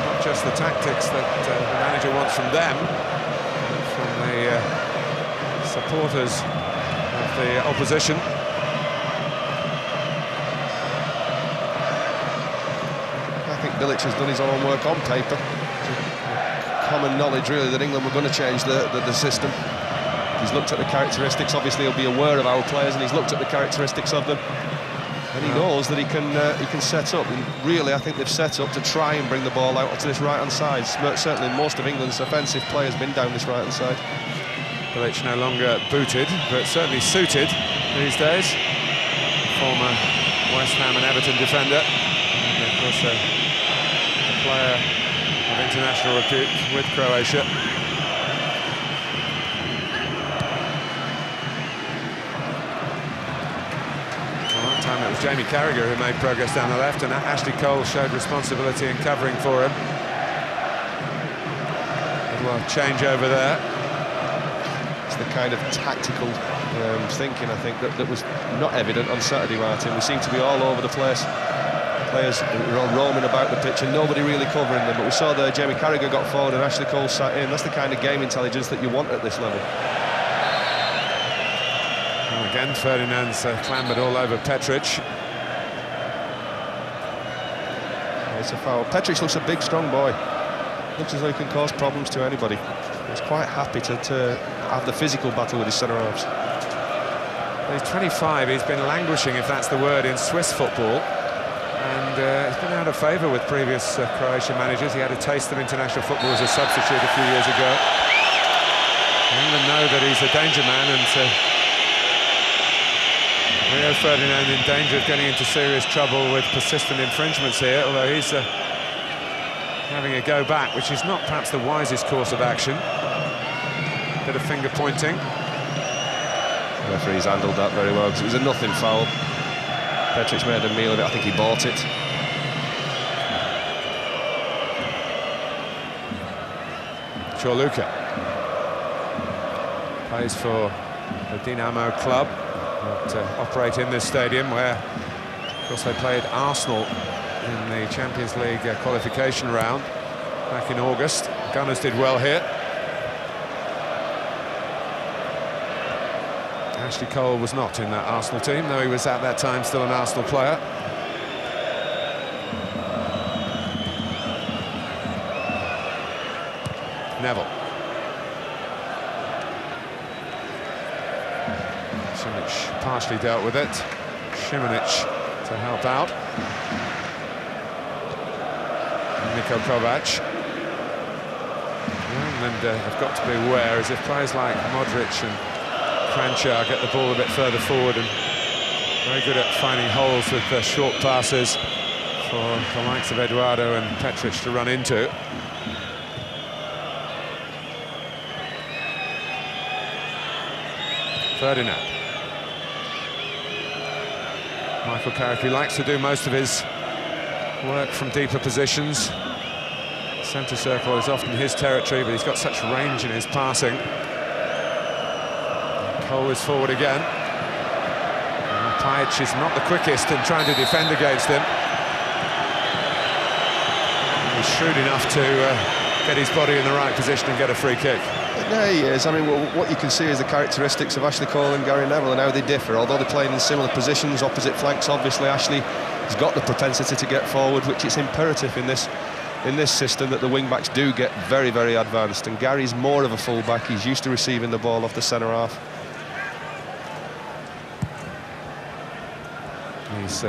Speaker 14: not just the tactics that the manager wants from them, but from the supporters of the opposition.
Speaker 15: I think Bilic has done his own work on paper. It's common knowledge, really, that England were going to change the system. He's looked at the characteristics. Obviously, he'll be aware of our players, and he's looked at the characteristics of them. And he knows that he can set up. And really, I think they've set up to try and bring the ball out onto this right-hand side. Certainly, most of England's offensive play has been down this right-hand side.
Speaker 14: Bilic no longer booted, but certainly suited these days. Former West Ham and Everton defender, and of course a player of international repute with Croatia. Well, that time it was Jamie Carragher who made progress down the left, and Ashley Cole showed responsibility in covering for him. A little change over there.
Speaker 15: The kind of tactical thinking, I think, that was not evident on Saturday, Martin. We seem to be all over the place. Players were all roaming about the pitch and nobody really covering them. But we saw there Jamie Carragher got forward and Ashley Cole sat in. That's the kind of game intelligence that you want at this level.
Speaker 14: Well, again, Ferdinand's clambered all over Petric.
Speaker 15: It's a foul. Petric looks a big, strong boy. Looks as though he can cause problems to anybody. He's quite happy to have the physical battle with his centre-halves.
Speaker 14: Well, he's 25, he's been languishing, if that's the word, in Swiss football. And he's been out of favour with previous Croatian managers. He had a taste of international football as a substitute a few years ago. England know that he's a danger man, and Rio Ferdinand in danger of getting into serious trouble with persistent infringements here, although he's having a go back, which is not perhaps the wisest course of action. Bit of finger pointing.
Speaker 15: The referee's handled that very well because it was a nothing foul. Petric made a meal of it. I think he bought it.
Speaker 14: Chorluka plays for the Dinamo club that operate in this stadium, where, of course, they played Arsenal in the Champions League qualification round back in August. Gunners did well here. Ashley Cole was not in that Arsenal team, though he was at that time still an Arsenal player. Neville. Šimunić partially dealt with it. Šimunić to help out. Niko Kovac. England have got to be aware, as if players like Modric and Kranjčar get the ball a bit further forward, and very good at finding holes with short passes for the likes of Eduardo and Petric to run into. Ferdinand. Michael Carrick, who likes to do most of his work from deeper positions. Centre circle is often his territory, but he's got such range in his passing. Cole is forward again. Rapajic is not the quickest in trying to defend against him. He's shrewd enough to get his body in the right position and get a free kick.
Speaker 15: Yeah, he is. I mean, what you can see is the characteristics of Ashley Cole and Gary Neville and how they differ. Although they're playing in similar positions, opposite flanks, obviously Ashley has got the propensity to get forward, which is imperative in this system, that the wing-backs do get very, very advanced. And Gary's more of a full-back. He's used to receiving the ball off the centre half.
Speaker 14: He's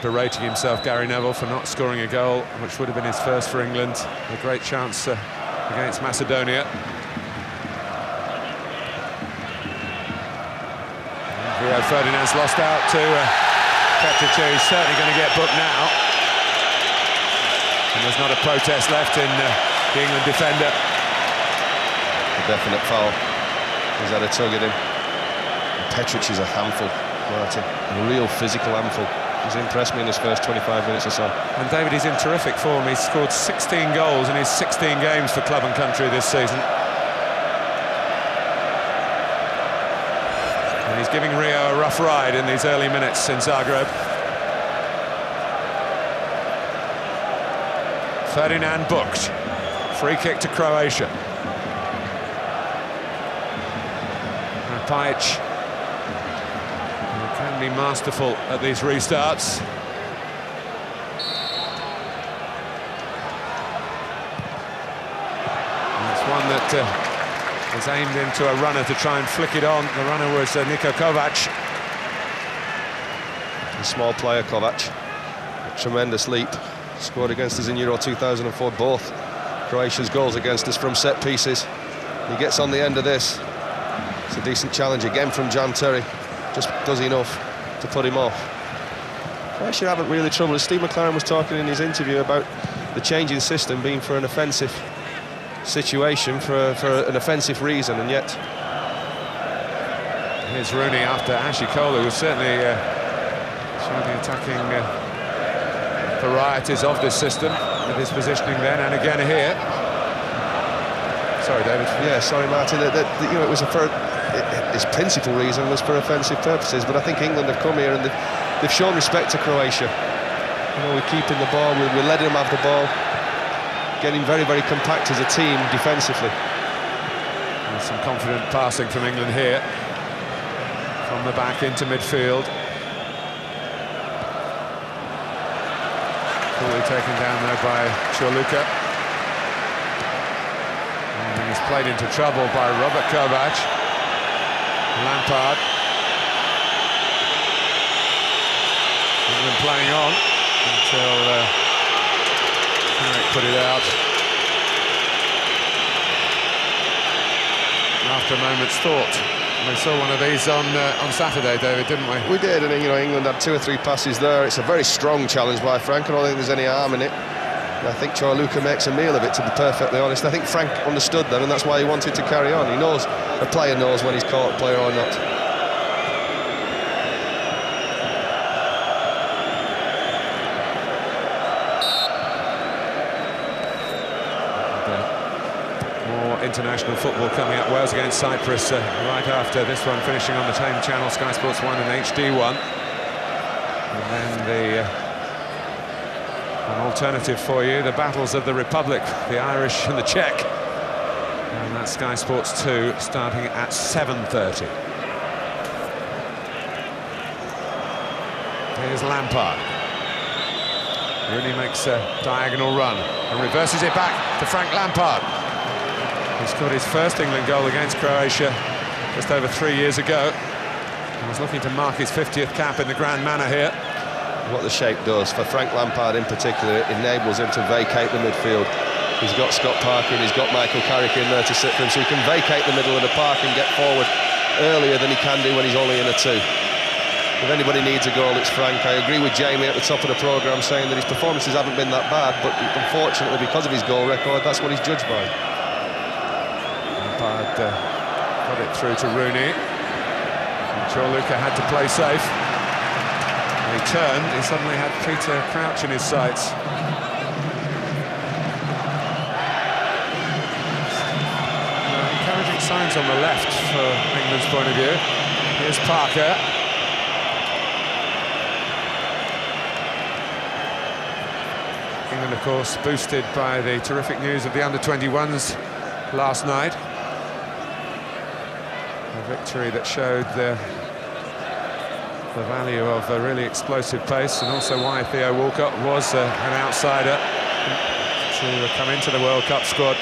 Speaker 14: berating himself, Gary Neville, for not scoring a goal, which would have been his first for England. A great chance against Macedonia. Rio Ferdinand's lost out to Petric. He's certainly going to get booked now. And there's not a protest left in the England defender.
Speaker 15: A definite foul. He's had a tug at him. Petric is a handful, Martin. A real physical handful. He's impressed me in his first 25 minutes or so.
Speaker 14: And David is in terrific form. He's scored 16 goals in his 16 games for club and country this season. And he's giving Rio a rough ride in these early minutes in Zagreb. Ferdinand booked. Free kick to Croatia. And Pajic can be masterful at these restarts. And it's one that is aimed into a runner to try and flick it on. The runner was Niko Kovac.
Speaker 15: A small player, Kovac. A tremendous leap. Scored against us in Euro 2004, both Croatia's goals against us from set pieces. He gets on the end of this. It's a decent challenge again from Jan Terry. Just does enough to put him off. Croatia haven't really troubled. Steve McLaren was talking in his interview about the changing system being for an offensive situation, for an offensive reason, and yet...
Speaker 14: Here's Rooney after Ashley Cole, who was certainly showing the attacking varieties of this system with his positioning then and again here. Sorry, David.
Speaker 15: Yeah, sorry, Martin. You know, it was his principal reason was for offensive purposes, but I think England have come here and they've shown respect to Croatia. You know, we're keeping the ball, we're letting them have the ball, getting very, very compact as a team defensively.
Speaker 14: And some confident passing from England here, from the back into midfield. Fully taken down there by Chorluka. And he's played into trouble by Robert Kovac. Lampard. England playing on until Carrick put it out. After a moment's thought. We saw one of these on Saturday, David, didn't we?
Speaker 15: We did, and you know, England had 2 or 3 passes there. It's a very strong challenge by Frank. I don't think there's any harm in it. And I think Chorluka makes a meal of it, to be perfectly honest. I think Frank understood that, and that's why he wanted to carry on. He knows, a player knows when he's caught a player or not.
Speaker 14: International football coming up. Wales against Cyprus right after this one, finishing on the same channel, SkySports 1 and HD1. And then an alternative for you, the battles of the Republic, the Irish and the Czech. And that's SkySports 2 starting at 7:30. Here's Lampard. Rooney makes a diagonal run and reverses it back to Frank Lampard. He scored his first England goal against Croatia just over 3 years ago. He was looking to mark his 50th cap in the grand manner here.
Speaker 15: What the shape does, for Frank Lampard in particular, it enables him to vacate the midfield. He's got Scott Parker and he's got Michael Carrick in there to sit for him, so he can vacate the middle of the park and get forward earlier than he can do when he's only in a 2. If anybody needs a goal, it's Frank. I agree with Jamie at the top of the programme saying that his performances haven't been that bad, but unfortunately because of his goal record, that's what he's judged by.
Speaker 14: Lampard got it through to Rooney. And Chorluka had to play safe. When he turned, he suddenly had Peter Crouch in his sights. Encouraging signs on the left for England's point of view. Here's Parker. England, of course, boosted by the terrific news of the under-21s last night. A victory that showed the value of a really explosive pace, and also why Theo Walcott was an outsider to come into the World Cup squad.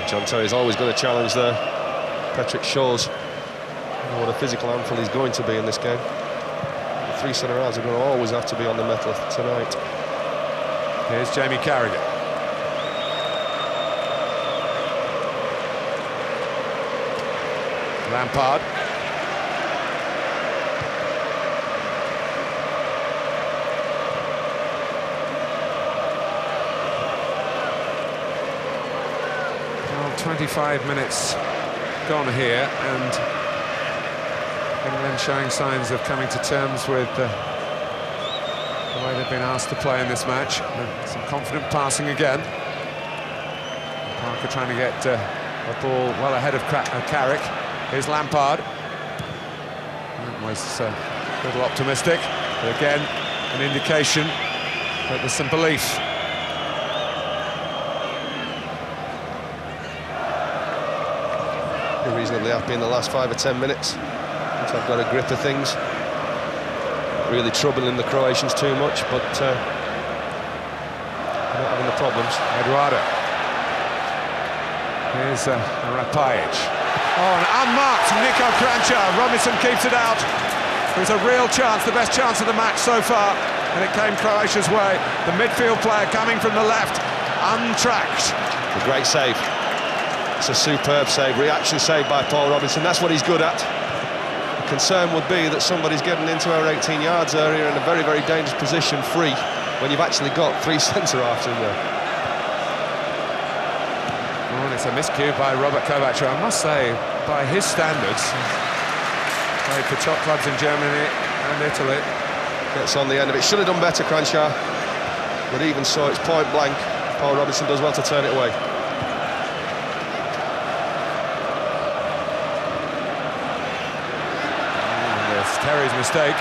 Speaker 15: John Terry's always going to challenge there. Patrick Scholes, what a physical handful he's going to be in this game. The three centre-halves are going to always have to be on the mettle tonight.
Speaker 14: Here's Jamie Carragher. Lampard. Well, 25 minutes gone here, and England showing signs of coming to terms with the way they've been asked to play in this match. Some confident passing again. Parker trying to get a ball well ahead of Carrick. Here's Lampard. That was a little optimistic, but again, an indication that there's some belief.
Speaker 15: You're reasonably happy in the last 5 or 10 minutes. Since I've got a grip of things. Really troubling the Croatians too much, but not having the problems.
Speaker 14: Eduardo. Here's Rapajic. Oh, an unmarked Nico Croatia. Robinson keeps it out. There's a real chance, the best chance of the match so far, and it came Croatia's way. The midfield player coming from the left, untracked.
Speaker 15: A great save. It's a superb save, reaction save by Paul Robinson. That's what he's good at. The concern would be that somebody's getting into our 18 yards area in a very, very dangerous position, free, when you've actually got three centre-halves in there.
Speaker 14: Oh, and it's a miscue by Robert Kovac, who I must say, by his standards, played for top clubs in Germany and Italy.
Speaker 15: Gets on the end of it. Should have done better, Cranshaw. But even so, it's point blank. Paul Robinson does well to turn it away.
Speaker 14: Terry's mistake.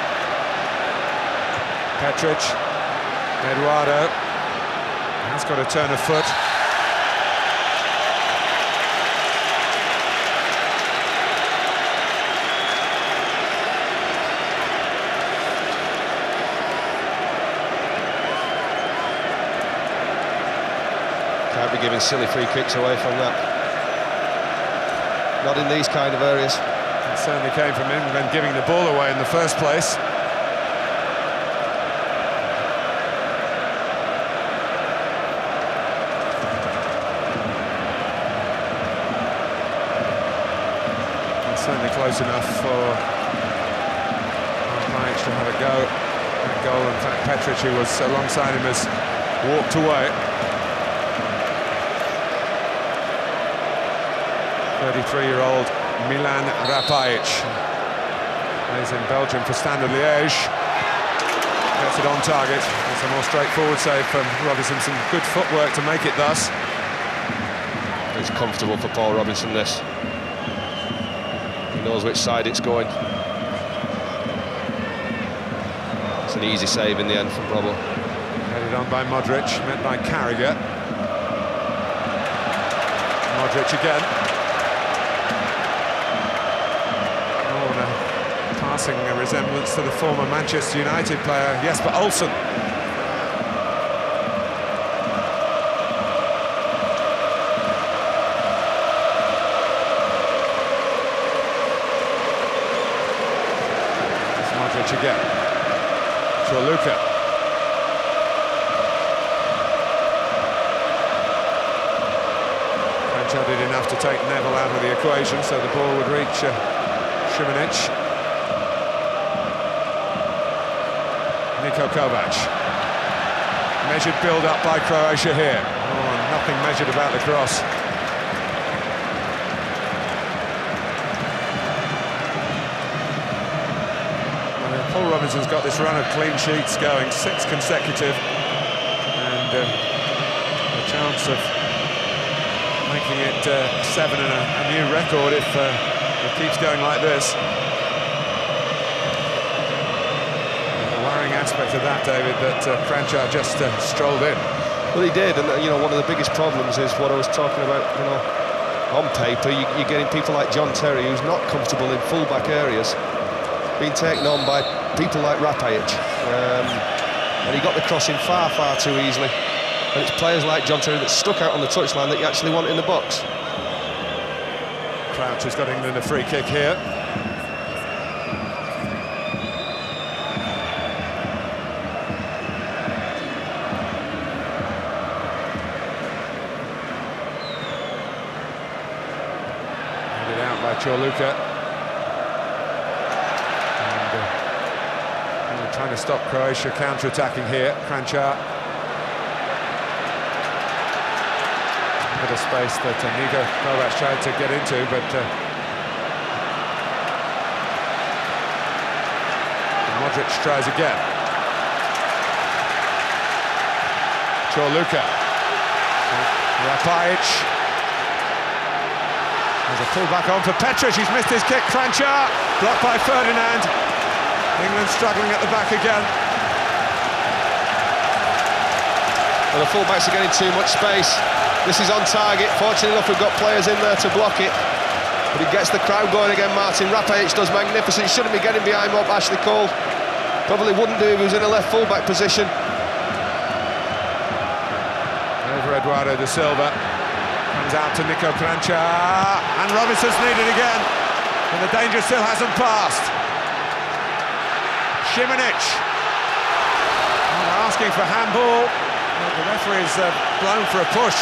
Speaker 14: Petric, Eduardo has got a turn of foot.
Speaker 15: Can't be giving silly free kicks away from that. Not in these kind of areas.
Speaker 14: It certainly came from England giving the ball away in the first place. It's certainly close enough for Rapajic to have a go at goal. In fact, Petric, who was alongside him, has walked away. 33-year-old Milan Rapajic plays in Belgium for Standard Liège. Gets it on target. It's a more straightforward save from Robinson. Some good footwork to make it thus.
Speaker 15: It's comfortable for Paul Robinson, this. He knows which side it's going. It's an easy save in the end from Brobel.
Speaker 14: Headed on by Modric, met by Carragher. Modric again. Passing a resemblance to the former Manchester United player Jesper Olsen. It's Modric again. Luka. French did enough to take Neville out of the equation, so the ball would reach Šimanić. Niko Kovac. Measured build-up by Croatia here. Oh, nothing measured about the cross. Well, Paul Robinson's got this run of clean sheets going, 6 consecutive, and a chance of making it 7 and a new record if it keeps going like this. Aspect of that, David, that Cranchard just strolled in.
Speaker 15: Well, he did, and you know, one of the biggest problems is what I was talking about. You know, on paper, you're getting people like John Terry, who's not comfortable in full-back areas, being taken on by people like Rapajic, and he got the crossing far, far too easily. And it's players like John Terry that stuck out on the touchline that you actually want in the box.
Speaker 14: Crouch has got England a free kick here. Handed out by Chorluka. And trying to stop Croatia counter-attacking here. Kranjčar. Bit of space that Niko Kovac tried to get into, but Modric tries again. Chorluka. Rapajic. There's a pullback on for Petric. He's missed his kick. Kranjčar blocked by Ferdinand. England struggling at the back again.
Speaker 15: Well, the fullbacks are getting too much space. This is on target. Fortunately enough, we've got players in there to block it. But he gets the crowd going again, Martin. Rapajic does magnificent. Shouldn't be getting behind up Ashley Cole. Probably wouldn't do if he was in a left full-back position.
Speaker 14: Over Eduardo da Silva. Comes out to Niko Kranjčar. And Robinson's needed again. And the danger still hasn't passed. Šimanić. Asking for handball. The referee's blown for a push.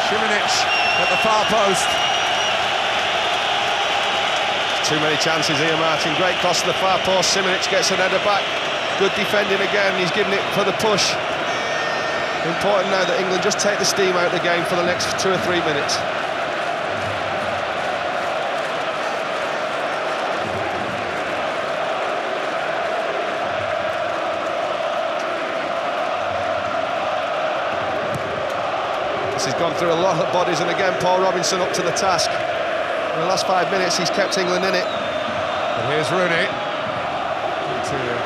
Speaker 14: Šimanić at the far post.
Speaker 15: Too many chances here, Martin. Great cross to the far post. Šimanić gets an header back. Good defending again. He's giving it for the push. Important now that England just take the steam out of the game for the next 2 or 3 minutes. He's gone through a lot of bodies, and again Paul Robinson up to the task. In the last 5 minutes he's kept England in it.
Speaker 14: And here's Rooney. Into a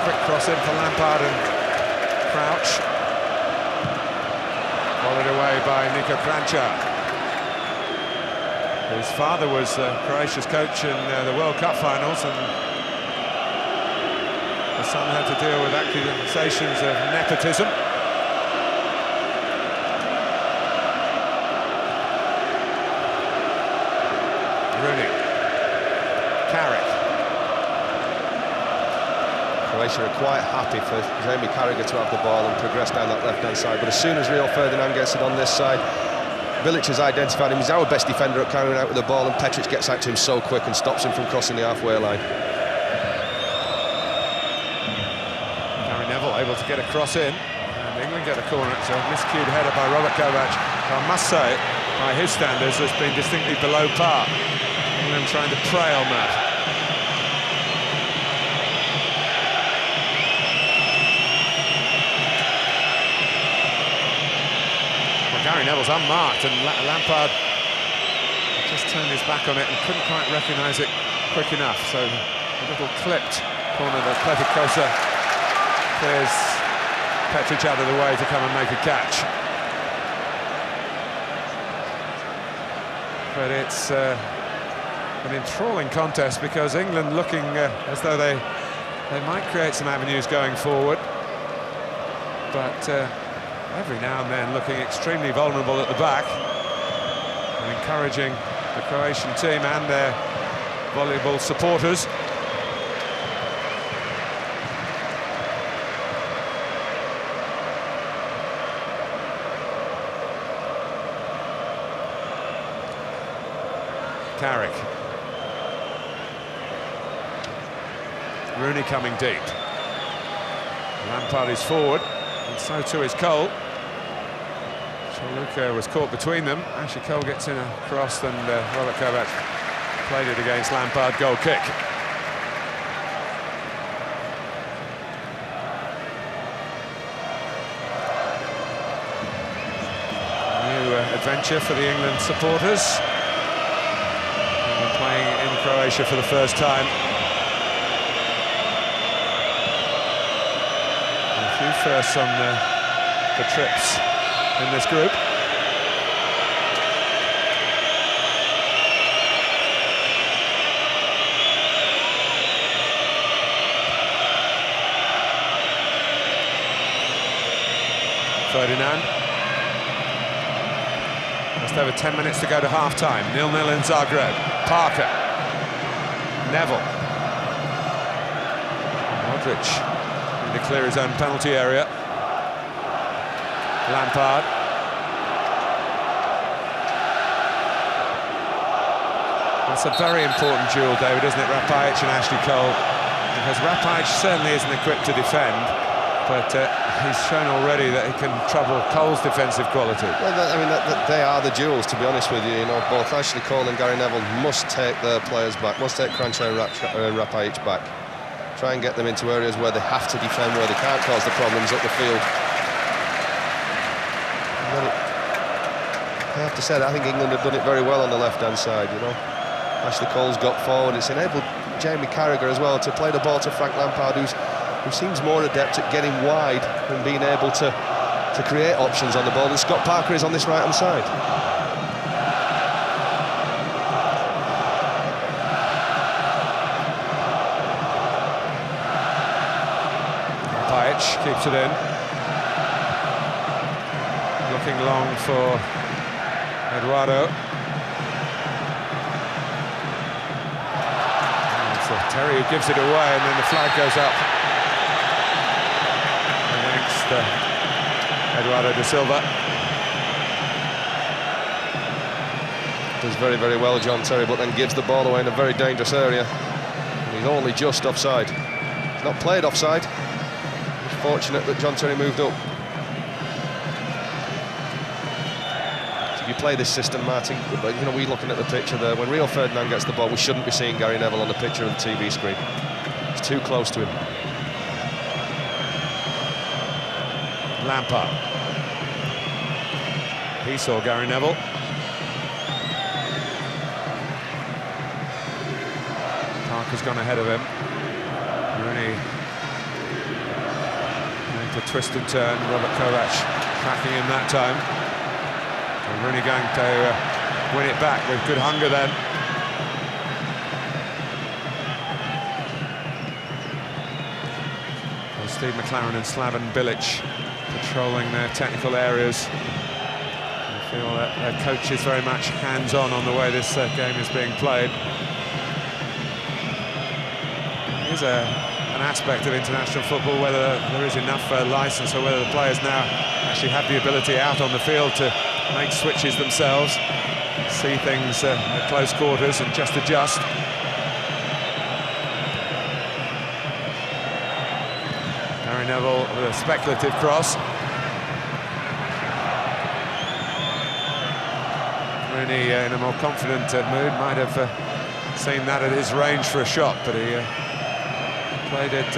Speaker 14: quick cross in for Lampard and Crouch. Followed away by Niko Kranjčar. His father was Croatia's coach in the World Cup finals, and the son had to deal with accusations of nepotism. Rooney. Carrick.
Speaker 15: Croatia are quite happy for Jamie Carragher to have the ball and progress down that left-hand side, but as soon as Rio Ferdinand gets it on this side, Bilic has identified him. He's our best defender at carrying out with the ball, and Petric gets out to him so quick and stops him from crossing the halfway line.
Speaker 14: Gary Neville able to get a cross in, and England get a corner. It's a miscued header by Robert Kovac. I must say, by his standards, has been distinctly below par. England trying to prey on that. Well, Gary Neville's unmarked, and Lampard just turned his back on it and couldn't quite recognise it quick enough. So a little clipped corner that Pleticosa clears Petric out of the way to come and make a catch. But it's an enthralling contest, because England looking as though they might create some avenues going forward, but every now and then looking extremely vulnerable at the back, and encouraging the Croatian team and their voluble supporters. Carrick. Rooney coming deep. Lampard is forward, and so too is Cole. Chorluka was caught between them. Ashley Cole gets in a cross, and Robert Kovac played it against Lampard. Goal kick. New adventure for the England supporters. Playing in Croatia for the first time. A few firsts on for trips in this group. Ferdinand. Just over 10 minutes to go to half-time. 0-0 in Zagreb. Parker. Neville. Modric trying to clear his own penalty area. Lampard. That's a very important duel, David, isn't it? Rapaic and Ashley Cole. Because Rapaic certainly isn't equipped to defend, but he's shown already that he can trouble Cole's defensive quality.
Speaker 15: Well, they are the duels, to be honest with you. You know, both Ashley Cole and Gary Neville must take their players back, must take Croatia and Rapaic back. Try and get them into areas where they have to defend, where they can't cause the problems up the field. I have to say that I think England have done it very well on the left-hand side, you know. Ashley Cole's got forward. It's enabled Jamie Carragher as well to play the ball to Frank Lampard, who seems more adept at getting wide and being able to create options on the ball than Scott Parker is on this right-hand side.
Speaker 14: Rapaic keeps it in. Looking long for Eduardo. So Terry gives it away, and then the flag goes up against Eduardo da Silva.
Speaker 15: Does very, very well, John Terry, but then gives the ball away in a very dangerous area. And he's only just offside. He's not played offside. It's fortunate that John Terry moved up. You play this system, Martin, but you know, we're looking at the picture there. When Rio Ferdinand gets the ball, we shouldn't be seeing Gary Neville on the picture of the TV screen. It's too close to him.
Speaker 14: Lampard. He saw Gary Neville. Parker's gone ahead of him. Rooney going to twist and turn. Robert Kovac tracking him that time. And Rooney going to win it back with good hunger then. Well, Steve McLaren and Slaven Bilic patrolling their technical areas. I feel that their coach is very much hands-on on the way this game is being played. Here's an aspect of international football, whether there is enough licence or whether the players now actually have the ability out on the field to make switches themselves, see things at close quarters and just adjust. Gary Neville with a speculative cross. Rooney in a more confident mood might have seen that at his range for a shot, but he played it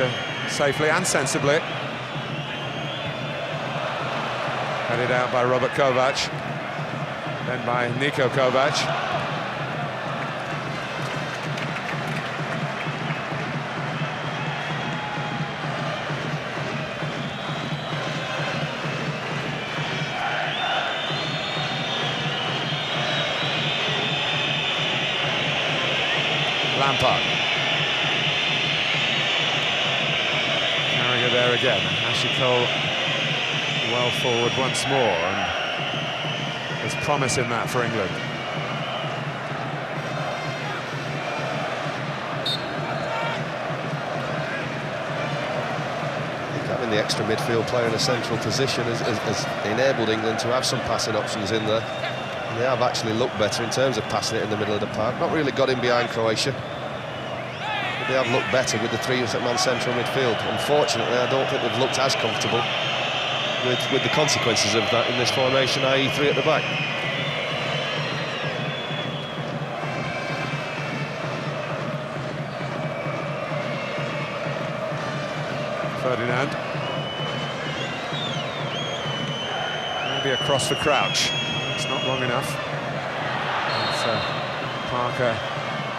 Speaker 14: safely and sensibly. Headed out by Robert Kovac, then by Niko Kovac. Lampard. Carragher there again. Ashley Cole well forward once more, and there's promise in that for England.
Speaker 15: I think having the extra midfield player in a central position has enabled England to have some passing options in there. And they have actually looked better in terms of passing it in the middle of the park. Not really got in behind Croatia, but they have looked better with the three-man central midfield. Unfortunately, I don't think they've looked as comfortable with the consequences of that in this formation, i.e. three at the back.
Speaker 14: Ferdinand. Maybe a cross for Crouch. It's not long enough. It's Parker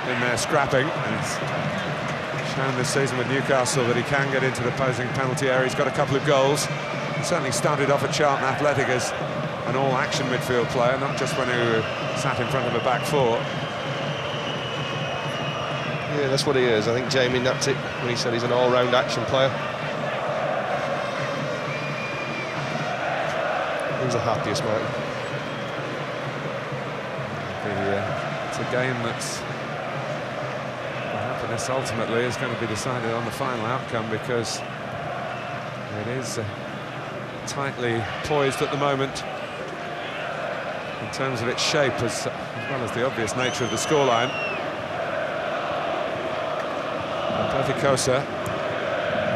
Speaker 14: in there scrapping, and he's shown this season with Newcastle that he can get into the opposing penalty area. He's got a couple of goals. He certainly started off at Charlton Athletic as an all-action midfield player, not just when he sat in front of a back four.
Speaker 15: Yeah, that's what he is. I think Jamie napped it when he said he's an all-round action player. Who's the happiest, Martin?
Speaker 14: It's a game that's the happiness ultimately is going to be decided on the final outcome, because it is tightly poised at the moment in terms of its shape, as well as the obvious nature of the scoreline. Kosa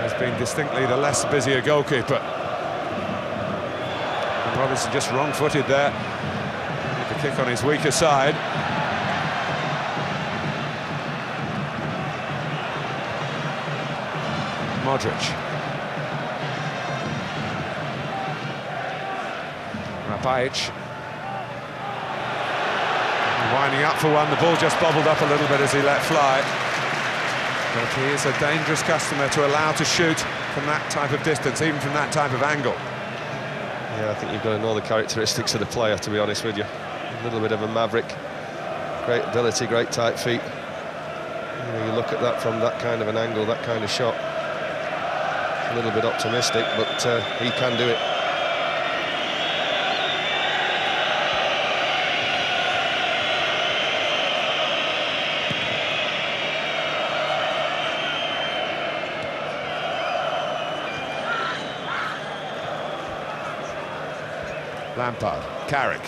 Speaker 14: has been distinctly the less busier goalkeeper. And Robinson just wrong-footed there, with the kick on his weaker side. Modric. Rapajic. Winding up for one, the ball just bobbled up a little bit as he let fly. But he is a dangerous customer to allow to shoot from that type of distance, even from that type of angle.
Speaker 15: Yeah, I think you've got to know the characteristics of the player, to be honest with you. A little bit of a maverick, great ability, great tight feet. You look at that from that kind of an angle, that kind of shot. A little bit optimistic, but he can do it.
Speaker 14: Lampard, Carrick.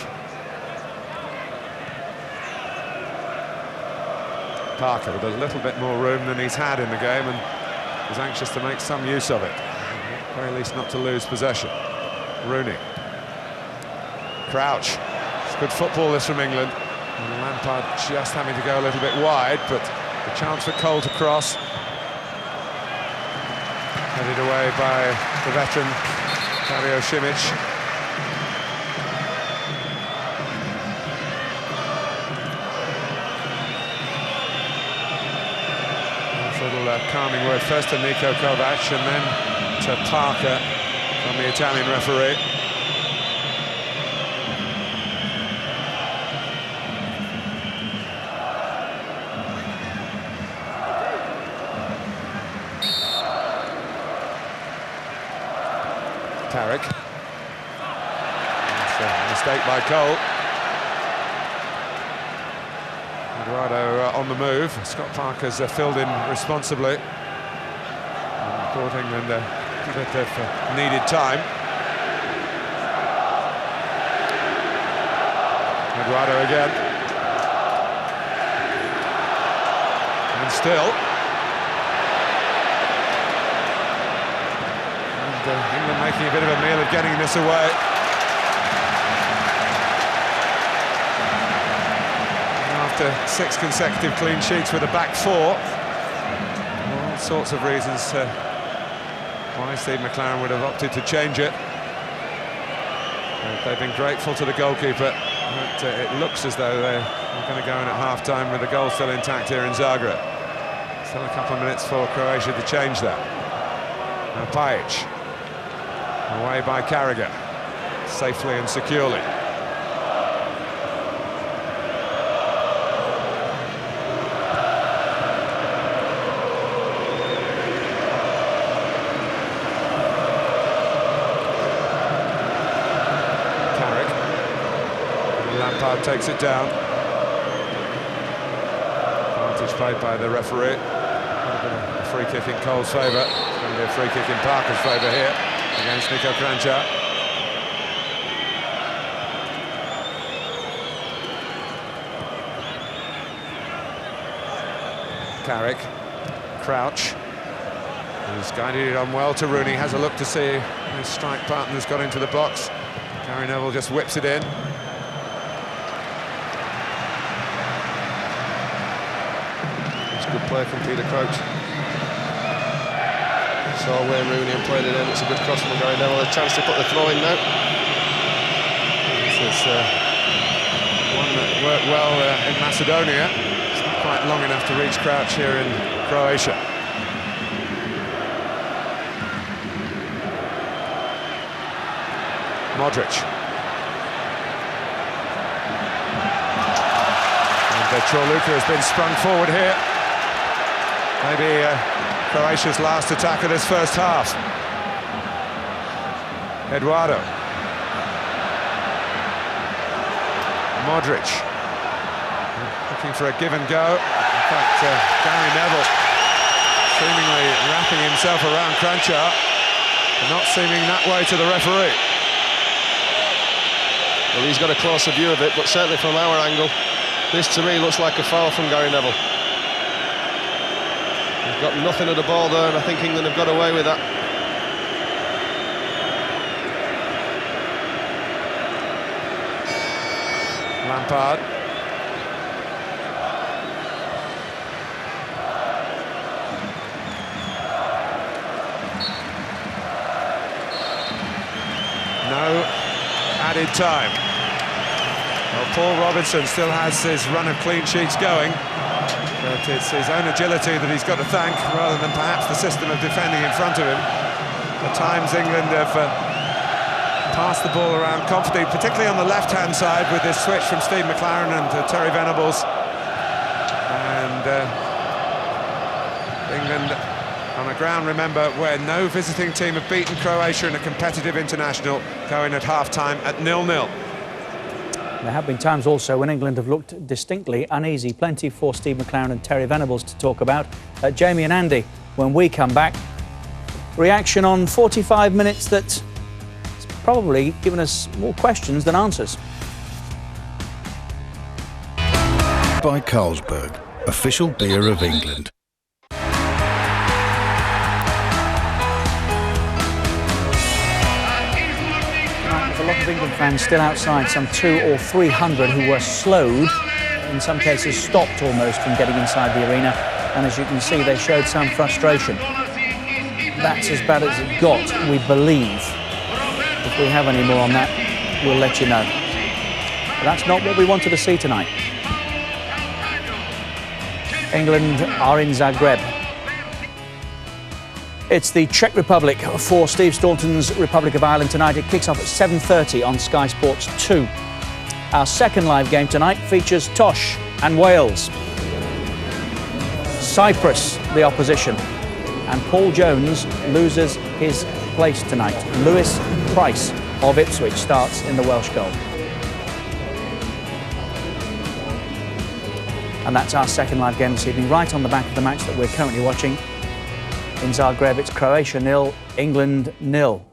Speaker 14: Parker with a little bit more room than he's had in the game, and is anxious to make some use of it. At the very least not to lose possession. Rooney. Crouch. It's good football this from England. And Lampard just having to go a little bit wide, but the chance for Cole to cross. Headed away by the veteran, Dario Simic. Calming word first to Niko Kovac and then to Parker from the Italian referee. Carrick. That's a mistake by Cole. Eduardo on the move. Scott Parker's filled in responsibly. Caught England a bit of needed time. Eduardo again. And still. And England making a bit of a meal of getting this away. After 6 consecutive clean sheets with a back four. All sorts of reasons why Steve McLaren would have opted to change it. They've been grateful to the goalkeeper, but it looks as though they're going to go in at half-time with the goal still intact here in Zagreb. Still a couple of minutes for Croatia to change that. Now Pajic, away by Carragher, safely and securely. Lampard takes it down. Advantage played by the referee. A free kick in Cole's favour. It's going to be a free kick in Parker's favour here against Niko Kranjčar. Carrick, Crouch, who's guided it on well to Rooney, has a look to see his strike partner's got into the box. Gary Neville just whips it in.
Speaker 15: Good play from Peter Crouch. Saw Wayne Rooney and played it in. It's a good cross from Gary Neville. A chance to put the throw in now.
Speaker 14: This is one that worked well in Macedonia. It's not quite long enough to reach Crouch here in Croatia. Modric. And Chorluka has been sprung forward here. Maybe Croatia's last attack of this first half. Eduardo. Modric. Looking for a give and go. In fact, Gary Neville seemingly wrapping himself around Croatia, and not seeming that way to the referee.
Speaker 15: Well, he's got a closer view of it, but certainly from our angle, this to me looks like a foul from Gary Neville. He's got nothing of the ball there, and I think England have got away with that.
Speaker 14: Lampard. No added time. Well, Paul Robinson still has his run of clean sheets going, but it's his own agility that he's got to thank, rather than perhaps the system of defending in front of him. At times England have passed the ball around confidently, particularly on the left-hand side with this switch from Steve McLaren and Terry Venables. And England on a ground, remember, where no visiting team have beaten Croatia in a competitive international, going at half-time at 0-0.
Speaker 8: There have been times also when England have looked distinctly uneasy. Plenty for Steve McLaren and Terry Venables to talk about. Jamie and Andy, when we come back, reaction on 45 minutes that's probably given us more questions than answers.
Speaker 4: By Carlsberg, official beer of England.
Speaker 8: A lot of England fans still outside, some 200 or 300 who were slowed, in some cases stopped almost from getting inside the arena, and as you can see they showed some frustration. That's as bad as it got, we believe. If we have any more on that, we'll let you know. But that's not what we wanted to see tonight. England are in Zagreb. It's the Czech Republic for Steve Staunton's Republic of Ireland tonight. It kicks off at 7:30 on Sky Sports 2. Our second live game tonight features Tosh and Wales. Cyprus, the opposition. And Paul Jones loses his place tonight. Lewis Price of Ipswich starts in the Welsh goal. And that's our second live game this evening, right on the back of the match that we're currently watching. In Zagreb, it's Croatia 0, England 0.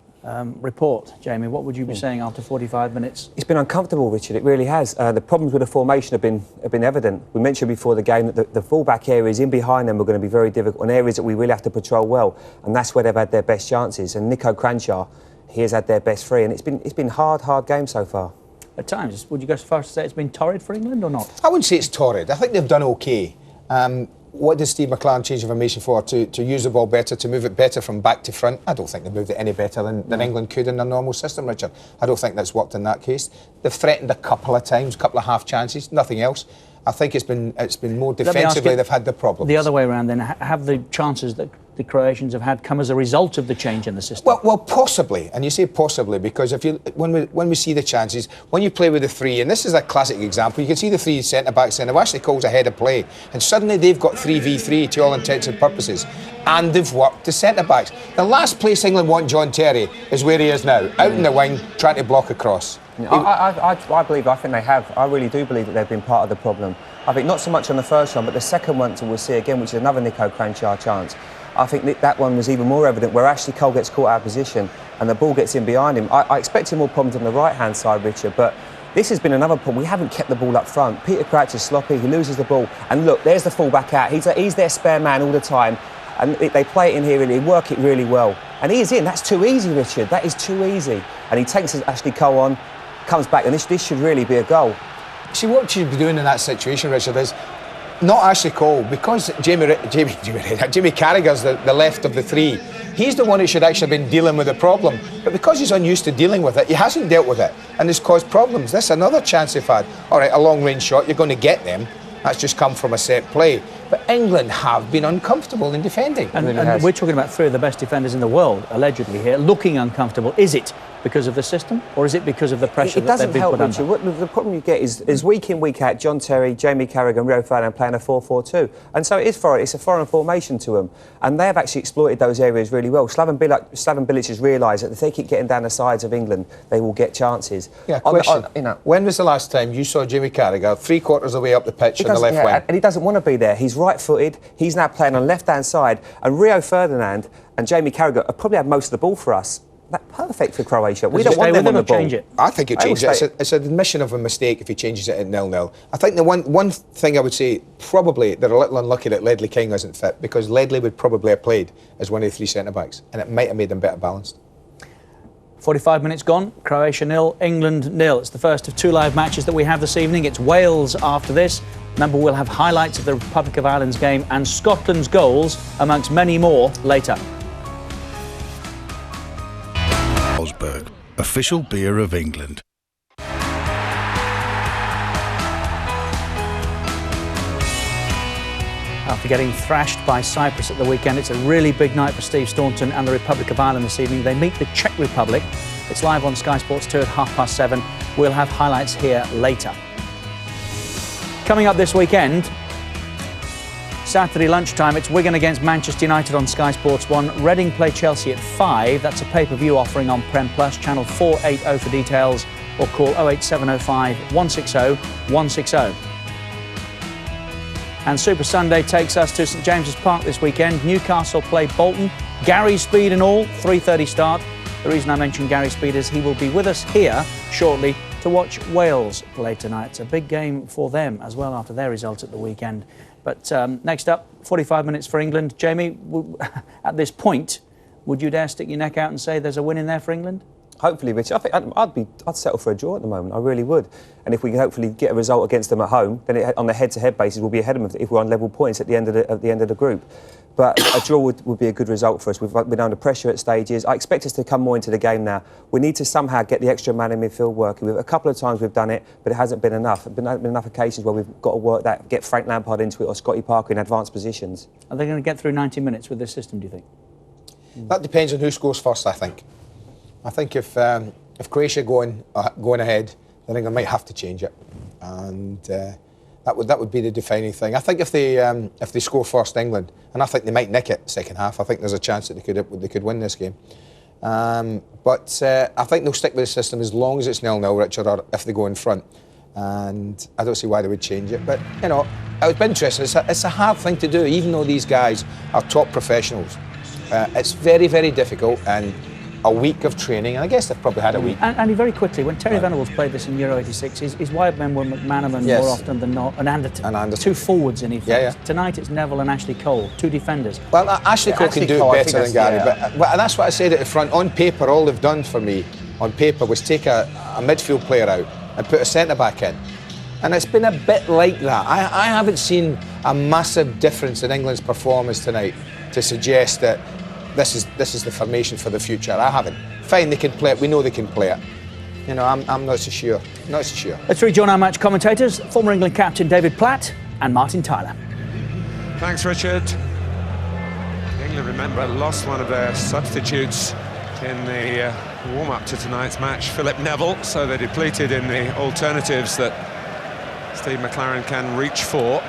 Speaker 8: Report, Jamie, what would you be saying after 45 minutes?
Speaker 9: It's been uncomfortable, Richard, it really has. The problems with the formation have been evident. We mentioned before the game that the full-back areas in behind them are going to be very difficult, and areas that we really have to patrol well, and that's where they've had their best chances. And Nico Kranjčar, he has had their best three, and it's been hard game so far.
Speaker 8: At times, would you go so far as to say it's been torrid for England or not?
Speaker 10: I wouldn't say it's torrid. I think they've done OK. What does Steve McLaren change information for? To use the ball better, to move it better from back to front? I don't think they moved it any better than England could in their normal system, Richard. I don't think that's worked in that case. They've threatened a couple of times, a couple of half chances, nothing else. I think it's been more defensively they've had the problems.
Speaker 8: The other way around then, have the chances that the Croatians have had come as a result of the change in the system?
Speaker 10: Well, possibly, and you say possibly because when we see the chances, when you play with the three, and this is a classic example, you can see the three centre-backs and Ashley Cole's ahead of play, and suddenly they've got 3v3 to all intents and purposes, and they've worked the centre-backs. The last place England want John Terry is where he is now, out in the wing, trying to block across.
Speaker 9: I think they have. I really do believe that they've been part of the problem. I think not so much on the first one, but the second one we'll see again, which is another Nico Kranjčar chance. I think that one was even more evident, where Ashley Cole gets caught out of position and the ball gets in behind him. I expected more problems on the right-hand side, Richard, but this has been another problem. We haven't kept the ball up front. Peter Crouch is sloppy, he loses the ball, and look, there's the full-back out. He's their spare man all the time, and they play it in here, really, work it really well. And he is in. That's too easy, Richard. That is too easy. And he takes Ashley Cole on, comes back, and this should really be a goal.
Speaker 10: See, what you'd be doing in that situation, Richard, is not Ashley Cole, because Jamie Carragher's the left of the three. He's the one who should actually have been dealing with the problem. But because he's unused to dealing with it, he hasn't dealt with it, and it's caused problems. This is another chance they've had. All right, a long-range shot, you're going to get them. That's just come from a set play. But England have been uncomfortable in defending.
Speaker 8: And we're talking about three of the best defenders in the world, allegedly here, looking uncomfortable. Is it because of the system, or is it because of the pressure that they've been put under?
Speaker 9: It doesn't help, Richard. The problem you get is week in, week out, John Terry, Jamie Carragher, Rio Ferdinand playing a 4-4-2. And so it's a foreign formation to them. And they have actually exploited those areas really well. Slaven Bilic has realised that if they keep getting down the sides of England, they will get chances.
Speaker 10: Yeah, question. When was the last time you saw Jamie Carragher 3/4 of the way up the pitch on the left wing?
Speaker 9: And he doesn't want to be there. He's right-footed. He's now playing on the left-hand side. And Rio Ferdinand and Jamie Carragher have probably had most of the ball for us. That's perfect for Croatia. We don't want them on the ball.
Speaker 10: I think it changes it. It's an admission of a mistake if he changes it at 0-0. I think the one thing I would say, probably they're a little unlucky that Ledley King isn't fit, because Ledley would probably have played as one of the 3 centre-backs, and it might have made them better balanced.
Speaker 8: 45 minutes gone, Croatia 0, England 0. It's the first of 2 live matches that we have this evening. It's Wales after this. Remember, we'll have highlights of the Republic of Ireland's game and Scotland's goals, amongst many more, later.
Speaker 4: Carlsberg, official beer of England.
Speaker 8: After getting thrashed by Cyprus at the weekend, it's a really big night for Steve Staunton and the Republic of Ireland this evening. They meet the Czech Republic. It's live on Sky Sports 2 at 7:30. We'll have highlights here later. Coming up this weekend, Saturday lunchtime, it's Wigan against Manchester United on Sky Sports 1. Reading play Chelsea at 5. That's a pay-per-view offering on Prem Plus, channel 480 for details, or call 08705 160 160. And Super Sunday takes us to St James's Park this weekend. Newcastle play Bolton. Gary Speed and all, 3:30 start. The reason I mention Gary Speed is he will be with us here shortly to watch Wales play tonight. It's a big game for them as well after their results at the weekend. But next up, 45 minutes for England. Jamie, at this point, would you dare stick your neck out and say there's a win in there for England?
Speaker 9: Hopefully, Richard. I think I'd settle for a draw at the moment. I really would. And if we can hopefully get a result against them at home, then on the head-to-head basis, we'll be ahead of them if we're on level points at the end of the group. But a draw would be a good result for us. We've been under pressure at stages. I expect us to come more into the game now. We need to somehow get the extra man in midfield working. A couple of times we've done it, but it hasn't been enough. There have been enough occasions where we've got to work that, get Frank Lampard into it or Scotty Parker in advanced positions.
Speaker 8: Are they going to get through 90 minutes with this system, do you think?
Speaker 10: That depends on who scores first, I think. I think if Croatia going ahead, then England might have to change it, and that would be the defining thing. I think if they score first, England, and I think they might nick it second half. I think there's a chance that they could win this game. But I think they'll stick with the system as long as it's 0-0, Richard, or if they go in front. And I don't see why they would change it. But you know, it would be interesting. It's a hard thing to do, even though these guys are top professionals. It's very, very difficult, and a week of training, and I guess they've probably had a week.
Speaker 8: And very quickly, when Terry Venables played this in Euro 86, his wide men were McManaman more often than not, and Anderton. 2 forwards in effect.
Speaker 10: Yeah.
Speaker 8: Tonight it's Neville and Ashley Cole, 2 defenders.
Speaker 10: Well, Ashley Cole can do it better than Gary, but that's what I said at the front. On paper, all they've done for me, on paper, was take a midfield player out and put a centre-back in. And it's been a bit like that. I haven't seen a massive difference in England's performance tonight to suggest that this is the formation for the future. I haven't. Fine, they can play it. We know they can play it. You know, I'm not so sure. Not so sure.
Speaker 8: Let's rejoin our match commentators, former England captain David Platt and Martin Tyler.
Speaker 14: Thanks, Richard. England, remember, lost one of their substitutes in the warm-up to tonight's match, Philip Neville, so they're depleted in the alternatives that Steve McLaren can reach for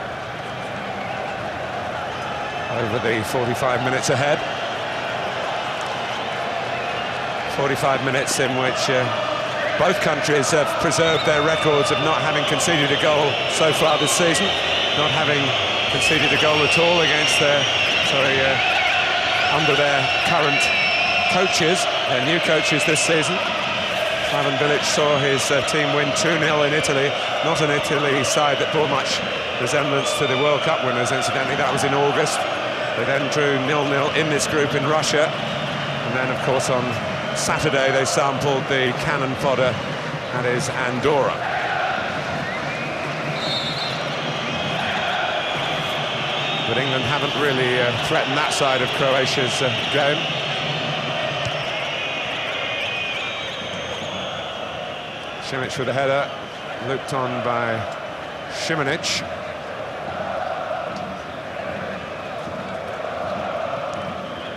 Speaker 14: over the 45 minutes ahead. 45 minutes in which both countries have preserved their records of not having conceded a goal so far this season, not having conceded a goal at all against under their current coaches, their new coaches this season. Slaven Bilic saw his team win 2-0 in Italy, not an Italy side that bore much resemblance to the World Cup winners, incidentally. That was in August. They then drew 0-0 in this group in Russia, and then of course on Saturday they sampled the cannon fodder that is Andorra. But England haven't really threatened that side of Croatia's game. Simic with the header, looped on by Simic.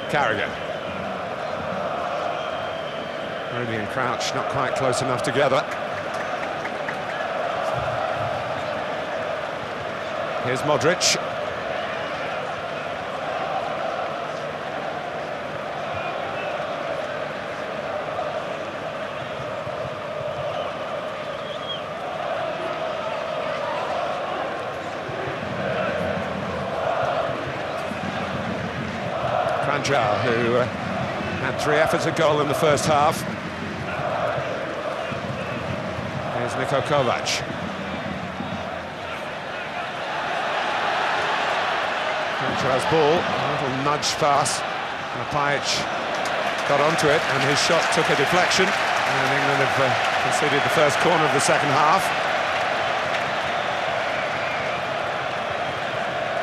Speaker 14: Carragher. Rooney and Crouch not quite close enough together. Here's Modric. Who had 3 efforts at goal in the first half. Here's Niko Kovac. Kranjčar's ball, a little nudge pass. Pajic got onto it and his shot took a deflection. And England have conceded the first corner of the second half.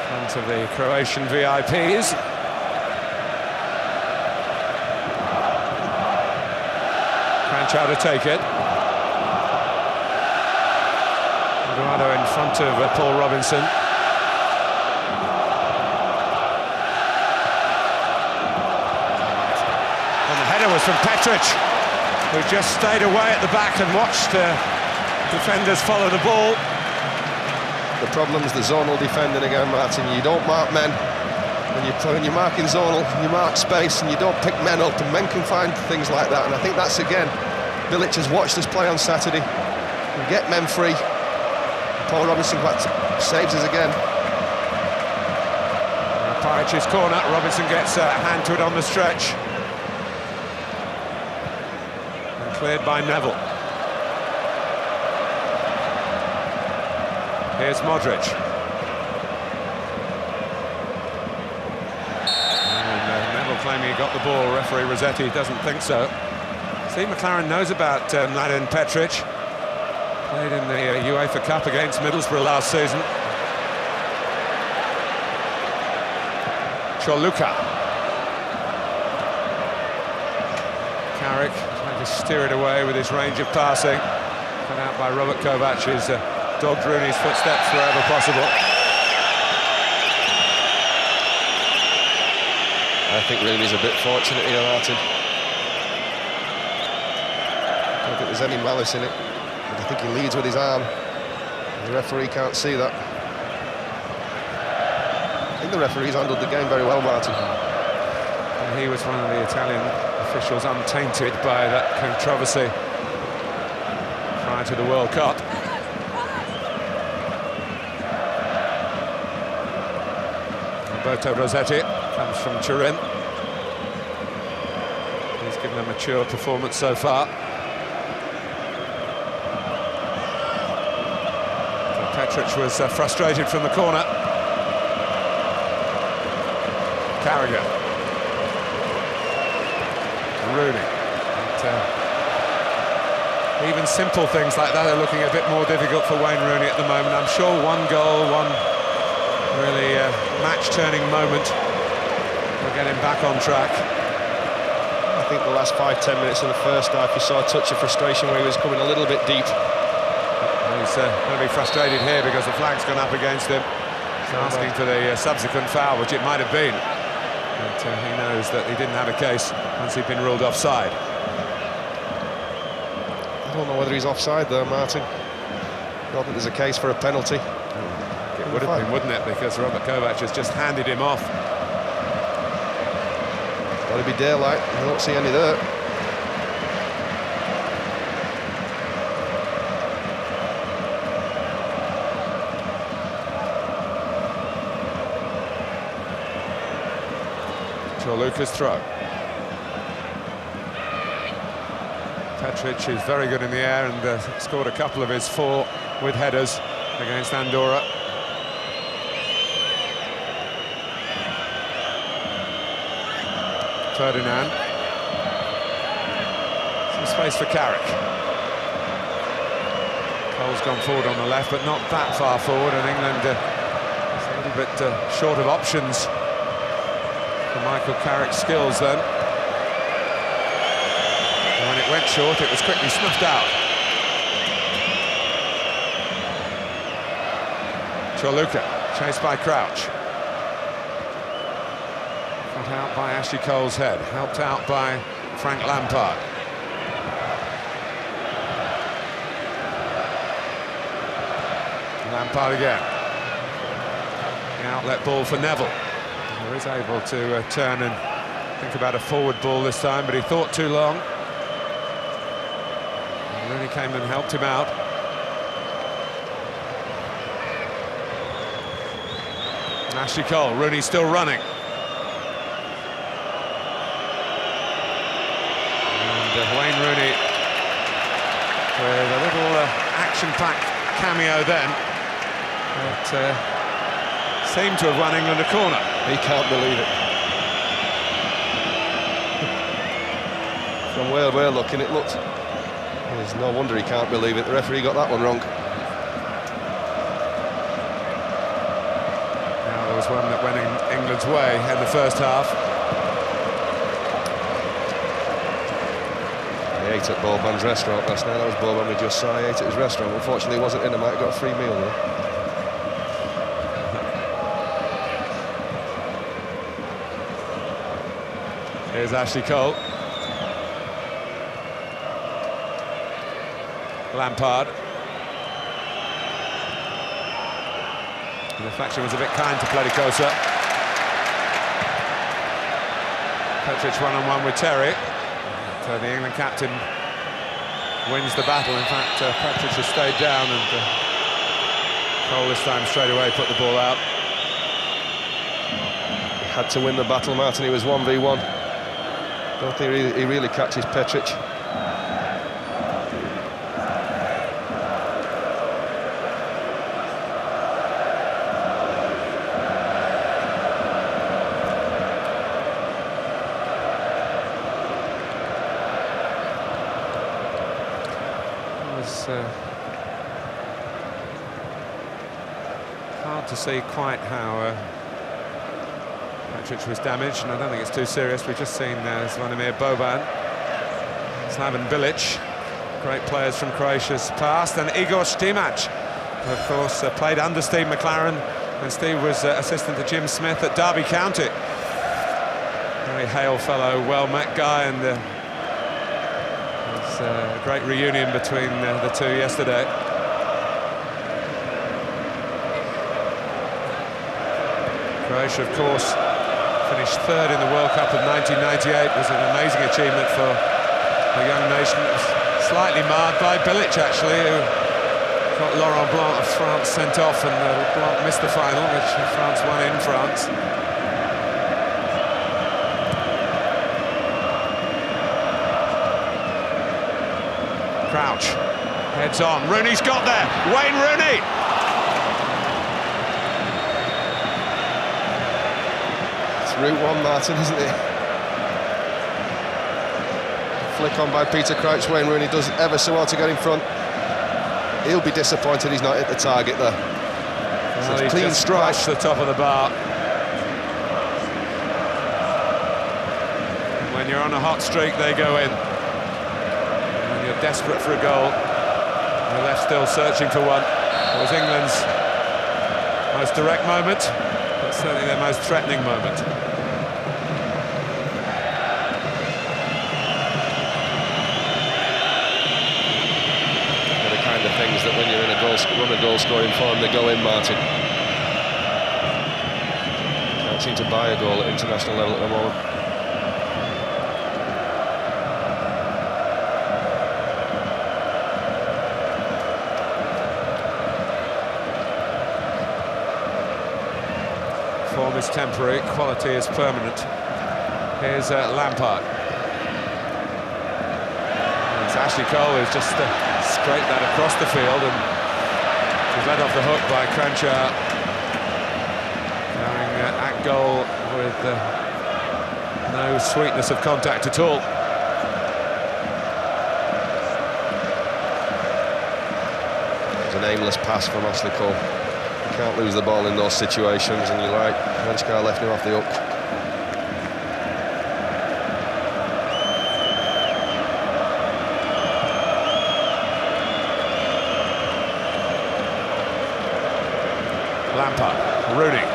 Speaker 14: In front of the Croatian VIPs. Kranjčar to take it. Eduardo in front of Paul Robinson. And the header was from Petric, who just stayed away at the back and watched defenders follow the ball.
Speaker 15: The problem's the zonal defending again, Martin. You don't mark men. When you're marking zonal, you mark space and you don't pick men up, and men can find things like that. And I think that's, again, Bilic has watched us play on Saturday. We get men free. Paul Robinson saves us again.
Speaker 14: Pajic's corner, Robinson gets a hand to it on the stretch. And cleared by Neville. Here's Modric. Claiming he got the ball, referee Rossetti doesn't think so. Steve McLaren knows about Mladen Petric. Played in the UEFA Cup against Middlesbrough last season. Choluka. Carrick trying to steer it away with his range of passing. Cut out by Robert Kovac, who's dogged Rooney's footsteps wherever possible.
Speaker 15: I think Rooney's a bit fortunate here, Martin. I don't think there's any malice in it, but I think he leads with his arm. The referee can't see that. I think the referee's handled the game very well, Martin.
Speaker 14: And he was one of the Italian officials untainted by that controversy prior to the World Cup. Roberto Rossetti comes from Turin. He's given a mature performance so far. So Petric was frustrated from the corner. Carragher. Rooney. Even simple things like that are looking a bit more difficult for Wayne Rooney at the moment. I'm sure one goal, one really match-turning moment will get him back on track.
Speaker 15: I think the last 5-10 minutes of the first half, you saw a touch of frustration where he was coming a little bit deep.
Speaker 14: He's going to be frustrated here because the flag's gone up against him. He's asking for the subsequent foul, which it might have been. But he knows that he didn't have a case once he'd been ruled offside.
Speaker 15: I don't know whether he's offside though, Martin. I don't think there's a case for a penalty.
Speaker 14: It would have been, wouldn't it? Because Robert Kovac has just handed him off.
Speaker 15: Got to be daylight. I don't see any there.
Speaker 14: Choluka's throw. Petric is very good in the air and scored a couple of his 4 with headers against Andorra. Ferdinand. Some space for Carrick. Cole's gone forward on the left, but not that far forward, and England is a little bit short of options for Michael Carrick's skills then. And when it went short, it was quickly snuffed out. Choluka, chased by Crouch. Cut out by Ashley Cole's head, helped out by Frank Lampard. Lampard again. The outlet ball for Neville. He was able to turn and think about a forward ball this time, but he thought too long. And Rooney came and helped him out. Ashley Cole, Rooney still running. And Wayne Rooney with a little action-packed cameo then. But seemed to have won England a corner.
Speaker 15: He can't believe it. From where we're looking, it looked... There's no wonder he can't believe it. The referee got that one wrong.
Speaker 14: Now there was one that went in England's way in the first half.
Speaker 15: He ate at Boban's restaurant last night. That was Boban we just saw. He ate at his restaurant. Unfortunately, he wasn't in. I might have got a free meal there.
Speaker 14: Here's Ashley Cole. Lampard. The deflection was a bit kind to Pleticosa. Petric one-on-one with Terry. So the England captain wins the battle. In fact, Petric has stayed down, and Cole this time straight away put the ball out.
Speaker 15: He had to win the battle, Martin. He was 1v1. Don't think he really catches Petric.
Speaker 14: Hard to see quite how Petric was damaged, and I don't think it's too serious. We've just seen Zvonimir Boban, Slaven Bilic, great players from Croatia's past, and Igor Stimac, of course, played under Steve McLaren, and Steve was assistant to Jim Smith at Derby County. Very hale fellow, well-met guy, and it's a great reunion between the two yesterday. Croatia, of course, finished third in the World Cup of 1998. It was an amazing achievement for the young nation. Slightly marred by Bilic, actually, who got Laurent Blanc of France sent off, and Blanc missed the final, which France won in France. Crouch heads on. Rooney's got there. Wayne Rooney.
Speaker 15: Route one, Martin, isn't it? Flick on by Peter Crouch. Wayne Rooney does ever so well to get in front. He'll be disappointed he's not hit the target there.
Speaker 14: Well,
Speaker 15: so clean strike.
Speaker 14: The top of the bar. When you're on a hot streak, they go in. And when you're desperate for a goal, you're left still searching for one. It was England's most direct moment, but certainly their most threatening moment.
Speaker 15: Things that when you're in a goal-scoring form, they go in, Martin. Can't seem to buy a goal at international level at the moment.
Speaker 14: Form is temporary, quality is permanent. Here's Lampard. It's Ashley Cole who's just scraped that across the field, and was led off the hook by Croatia, going at goal with no sweetness of contact at all.
Speaker 15: It's an aimless pass from Ashley Cole. You can't lose the ball in those situations, and you're right, Renskar left him off the hook.
Speaker 14: Lampard, Rooney.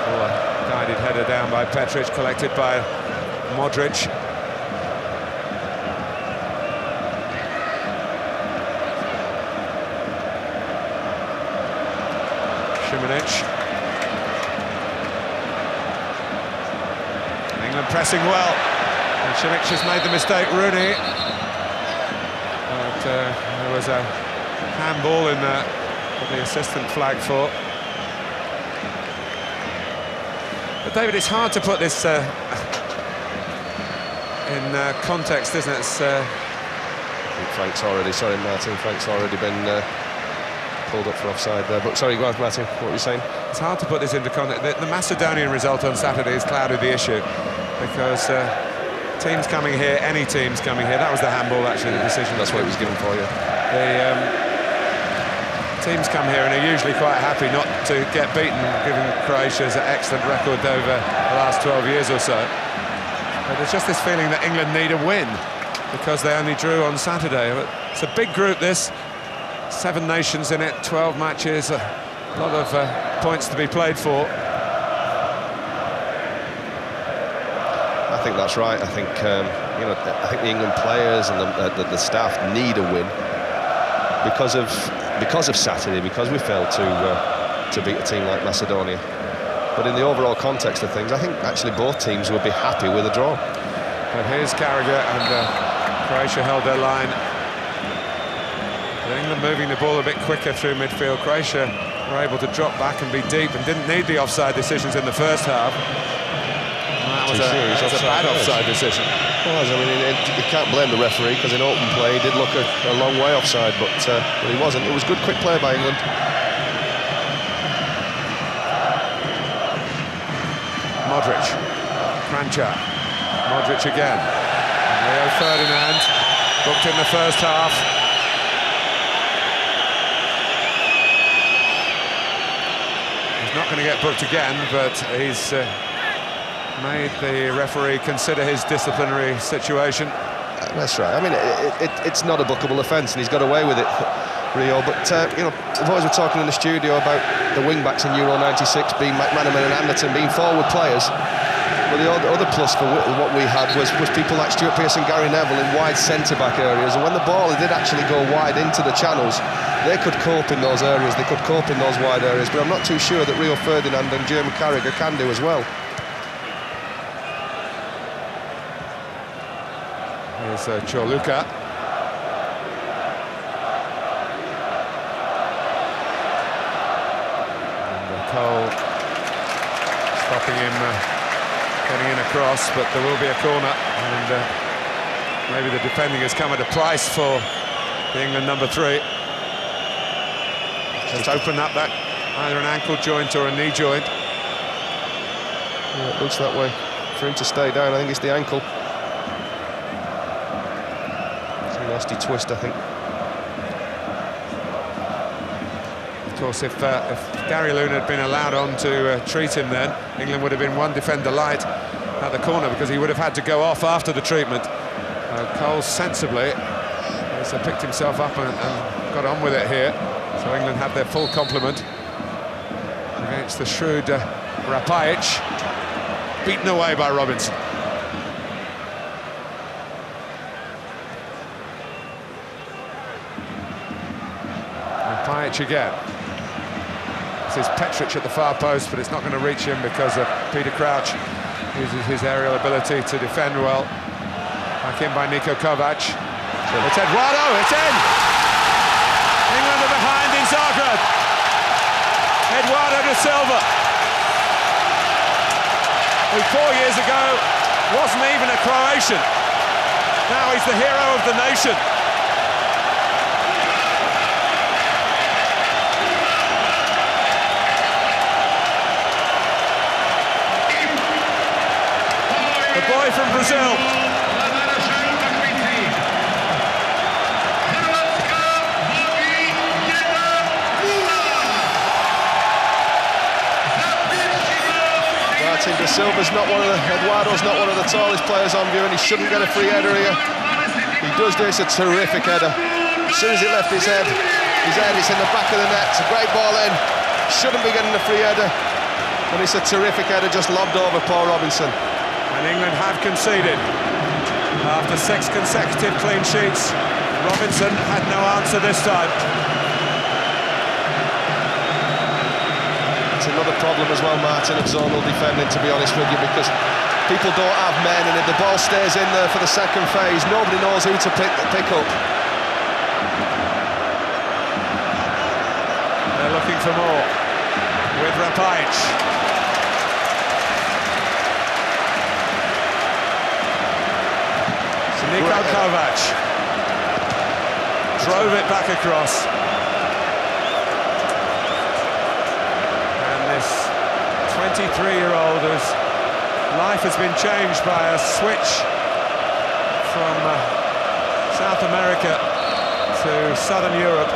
Speaker 14: Oh, a guided header down by Petric, collected by Modric. Šimanić. England pressing well. And Šimanić has made the mistake, Rooney. But there was a handball in there that the assistant flagged for. But David, it's hard to put this in context, isn't it? It's,
Speaker 15: Frank's already, sorry Martin, Frank's already been pulled up for offside there. But sorry, go on Martin, what were you saying?
Speaker 14: It's hard to put this into context. The Macedonian result on Saturday has clouded the issue because teams coming here, any teams coming here, that was the handball actually, the decision.
Speaker 15: That's what it was given for you.
Speaker 14: The teams come here and are usually quite happy not to get beaten, given Croatia's excellent record over the last 12 years or so. But there's just this feeling that England need a win because they only drew on Saturday. But it's a big group, this. 7 nations in it, 12 matches, a lot of points to be played for.
Speaker 15: I think that's right. I think you know, I think the England players and the staff need a win because of Saturday, because we failed to beat a team like Macedonia. But in the overall context of things, I think actually both teams would be happy with a draw.
Speaker 14: But here's Carragher, and Croatia held their line. But England moving the ball a bit quicker through midfield. Croatia were able to drop back and be deep and didn't need the offside decisions in the first half. That was a bad offside decision.
Speaker 15: Well, I mean, you can't blame the referee because in open play he did look a long way offside, but he wasn't. It was good quick play by England.
Speaker 14: Modric, Kranjčar, Modric again. Rio Ferdinand, booked in the first half. He's not going to get booked again, but he's made the referee consider his disciplinary situation.
Speaker 15: That's right. I mean, it's not a bookable offence, and he's got away with it, Rio. But you know, the boys were talking in the studio about the wing backs in Euro '96 being McManaman and Anderton being forward players. But the other plus for what we had was people like Stuart Pearce and Gary Neville in wide centre-back areas, and when the ball did actually go wide into the channels, they could cope in those areas, they could cope in those wide areas, but I'm not too sure that Rio Ferdinand and Jeremy Carragher can do as well.
Speaker 14: Here's Chorluka. And Cole stopping him getting in across, but there will be a corner, and maybe the defending has come at a price for the England number 3. Just open up that, either an ankle joint or a knee joint.
Speaker 15: Yeah, it looks that way. For him to stay down, I think it's the ankle. It's a nasty twist, I think.
Speaker 14: Of course, if Gary Loon had been allowed on to treat him then, England would have been one defender light at the corner because he would have had to go off after the treatment. Cole sensibly has picked himself up and got on with it here. So England have their full complement against the shrewd Rapajic, beaten away by Robinson. Rapajic again. This is Petric at the far post, but it's not going to reach him because Peter Crouch uses his aerial ability to defend well. Back in by Niko Kovac. It's Eduardo, it's in! England are behind in Zagreb. Eduardo da Silva, who 4 years ago wasn't even a Croatian. Now he's the hero of the nation. The boy from Brazil.
Speaker 15: Da Silva's not one of the, Eduardo's not one of the tallest players on view, and he shouldn't get a free header here. He does this, a terrific header. As soon as it left his head is in the back of the net. It's a great ball in. Shouldn't be getting a free header, and it's a terrific header just lobbed over Paul Robinson.
Speaker 14: And England have conceded after 6 consecutive clean sheets. Robinson had no answer this time.
Speaker 15: It's another problem as well, Martin, of zonal defending, to be honest with you, because people don't have men, and if the ball stays in there for the second phase, nobody knows who to pick up.
Speaker 14: They're looking for more with Lampard. Niko Kovac drove it back across. And this 23-year-old whose life has been changed by a switch from South America to Southern Europe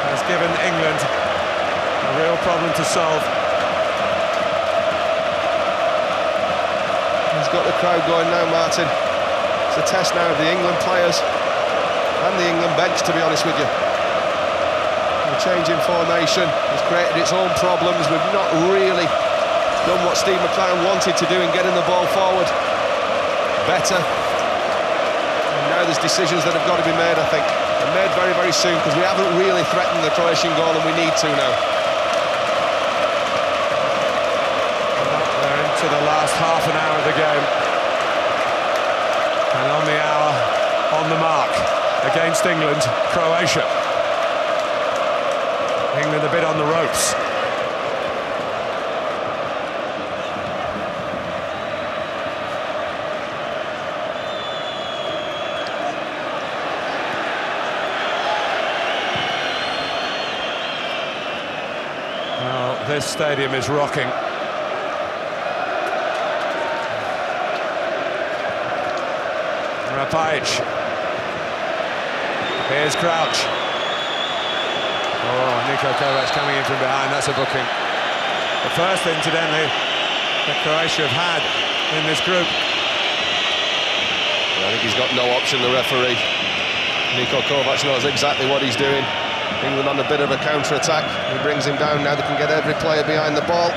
Speaker 14: has given England a real problem to solve.
Speaker 15: He's got the crowd going now, Martin. It's a test now of the England players and the England bench, to be honest with you. The change in formation has created its own problems. We've not really done what Steve McClaren wanted to do in getting the ball forward better. And now there's decisions that have got to be made, I think, and made very, very soon, because we haven't really threatened the Croatian goal, and we need to now.
Speaker 14: They're into the last half an hour of the game. And on the hour, on the mark, against England, Croatia. England a bit on the ropes. Well, this stadium is rocking. Page. Here's Crouch. Oh, Niko Kovac coming in from behind, that's a booking. The first, incidentally, that Croatia have had in this group.
Speaker 15: I think he's got no option, the referee. Niko Kovac knows exactly what he's doing. England on a bit of a counter-attack. He brings him down, now they can get every player behind the ball.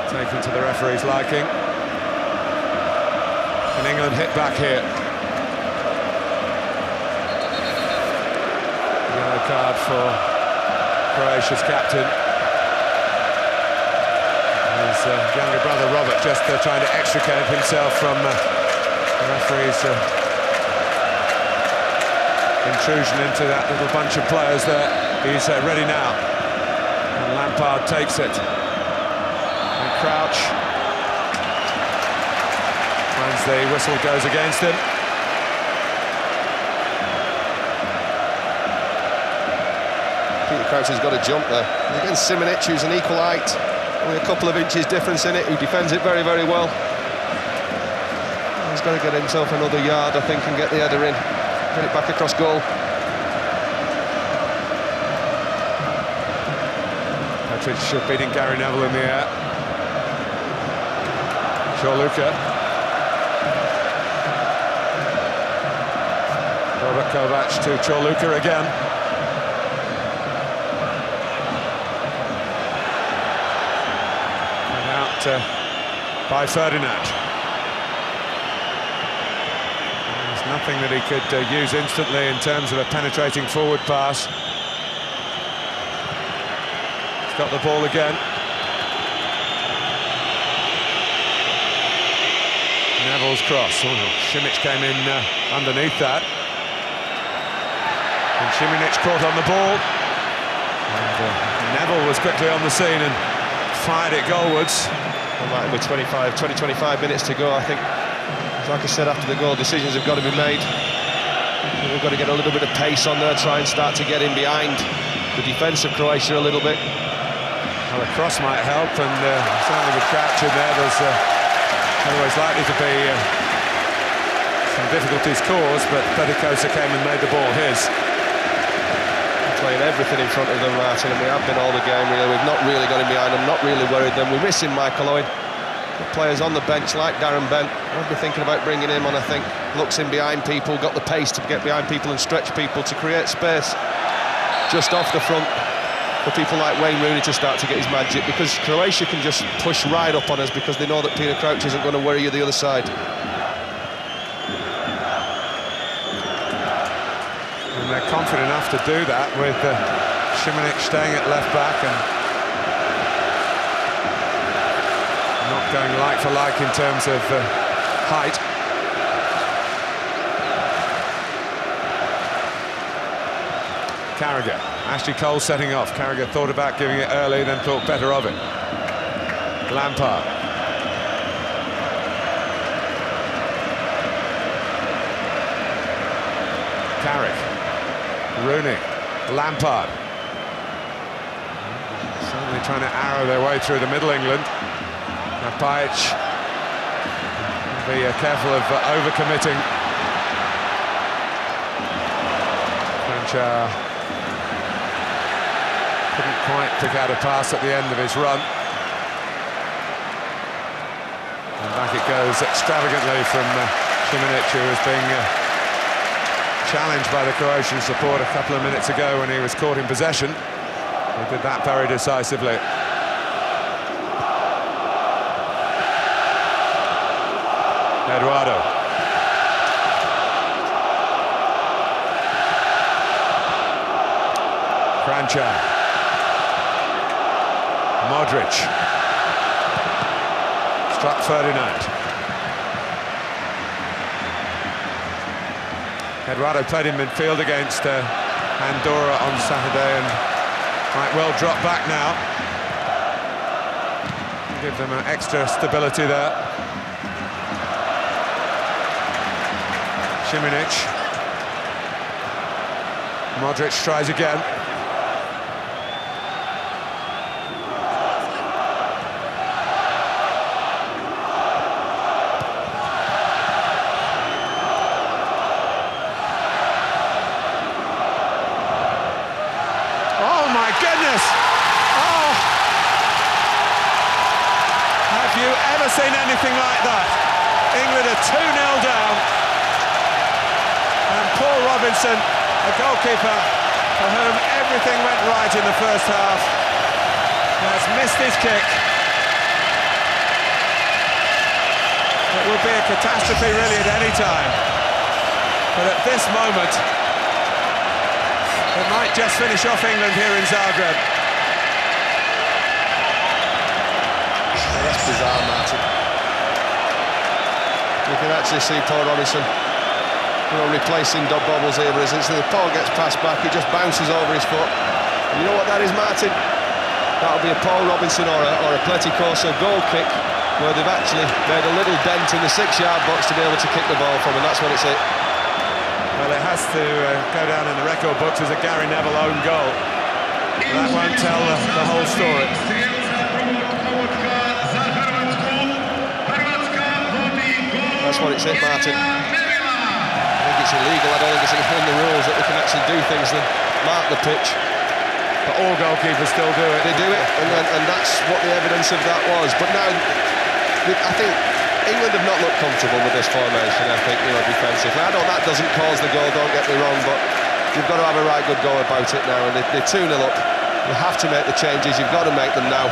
Speaker 14: Taken to the referee's liking. And England hit back here. Yellow card for Croatia's captain. His younger brother Robert just trying to extricate himself from the referee's intrusion into that little bunch of players there. He's ready now. And Lampard takes it. And Crouch finds the whistle goes against him.
Speaker 15: Peter Crouch has got to jump there. He's against Simonic, who's an equal height, only a couple of inches difference in it, who defends it very, very well. He's got to get himself another yard, I think, and get the header in. Get it back across goal.
Speaker 14: Patrick beating Gary Neville in the air. Chorluka. Robert Kovac to Chorluka again. And out by Ferdinand. There's nothing that he could use instantly in terms of a penetrating forward pass. He's got the ball again. Neville's cross. Oh, Simic came in underneath that. And Simic caught on the ball. And Neville was quickly on the scene and fired it goalwards.
Speaker 15: Well, with 20-25 minutes to go, I think, like I said after the goal, decisions have got to be made. We've got to get a little bit of pace on there, try and start to get in behind the defence of Croatia a little bit.
Speaker 14: Well, a cross might help, and certainly with Crouch in there, there's otherwise likely to be some difficulties caused, but Petikosa came and made the ball his.
Speaker 15: Playing everything in front of them, Martin, and we have been all the game, really. We've not really got in behind them, not really worried them. We're missing Michael Owen. The players on the bench, like Darren Bent, I'd be thinking about bringing him on, I think. Looks in behind people, got the pace to get behind people and stretch people to create space just off the front. for people like Wayne Rooney to start to get his magic, because Croatia can just push right up on us because they know that Peter Crouch isn't going to worry you the other side.
Speaker 14: And they're confident enough to do that with Šimanić staying at left back and not going like for like in terms of height. Carragher, Ashley Cole setting off. Carragher thought about giving it early, then thought better of it. Lampard. Carrick. Rooney. Lampard. Certainly trying to arrow their way through the middle England. Now Pajic. Be careful of overcommitting. Croatia couldn't quite pick out a pass at the end of his run. And back it goes extravagantly from Šimanić, who was being challenged by the Croatian support a couple of minutes ago when he was caught in possession. He did that very decisively. Eduardo. Croatia. Modric. Struck Ferdinand. Eduardo played in midfield against Andorra on Saturday and might well drop back now. Give them an extra stability there. Šimanić. Modric tries again. Seen anything like that. England are 2-0 down, and Paul Robinson, a goalkeeper for whom everything went right in the first half, has missed his kick. It would be a catastrophe really at any time, but at this moment it might just finish off England here in Zagreb.
Speaker 15: That's bizarre, Martin. You can actually see Paul Robinson, replacing Doug Bobbles here, but as the ball gets passed back, it just bounces over his foot. And you know what that is, Martin? That'll be a Paul Robinson or a Pleticoso goal kick, where they've actually made a little dent in the 6-yard box to be able to kick the ball from, and that's what it's hit.
Speaker 14: Well, it has to go down in the record books as a Gary Neville own goal. That won't tell the whole story.
Speaker 15: That's what it's hit, Martin. I think it's illegal. I don't think it's in the rules that they can actually do things than mark the pitch.
Speaker 14: But all goalkeepers still do it.
Speaker 15: They do it, and that's what the evidence of that was. But now, I think England have not looked comfortable with this formation, I think, defensively. I know that doesn't cause the goal, don't get me wrong, but you've got to have a right good go about it now, and they're 2-0 up. You have to make the changes, you've got to make them now.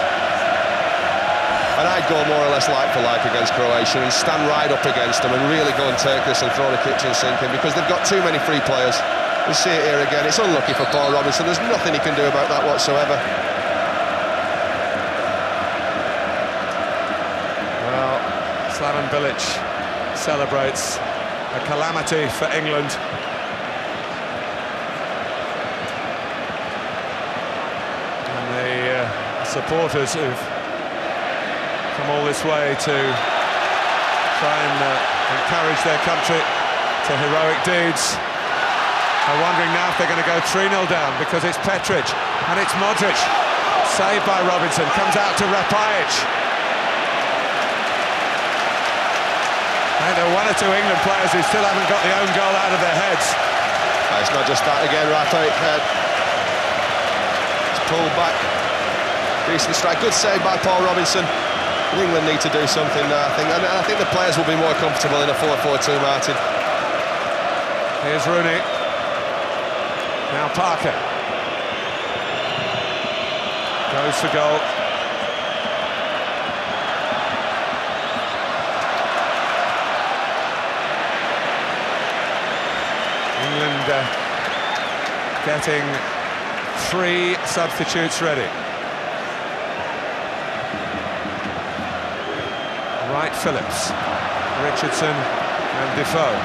Speaker 15: And I'd go more or less like for like against Croatia and stand right up against them and really go and take this and throw the kitchen sink in, because they've got too many free players. We see it here again. It's unlucky for Paul Robinson. There's nothing he can do about that whatsoever.
Speaker 14: Well, Slaven Bilic celebrates a calamity for England. And the supporters who've come all this way to try and encourage their country to heroic deeds are wondering now if they're going to go 3-0 down, because it's Petric and it's Modric, saved by Robinson, comes out to Pajic. I think there are 1 or 2 England players who still haven't got the own goal out of their heads.
Speaker 15: It's not just that again, Pajic. It's pulled back. Decent strike, good save by Paul Robinson. England need to do something there, I think, and I think the players will be more comfortable in a 4-4-2, Martin.
Speaker 14: Here's Rooney. Now Parker. Goes for goal. England getting 3 substitutes ready. Wright Phillips, Richardson and Defoe.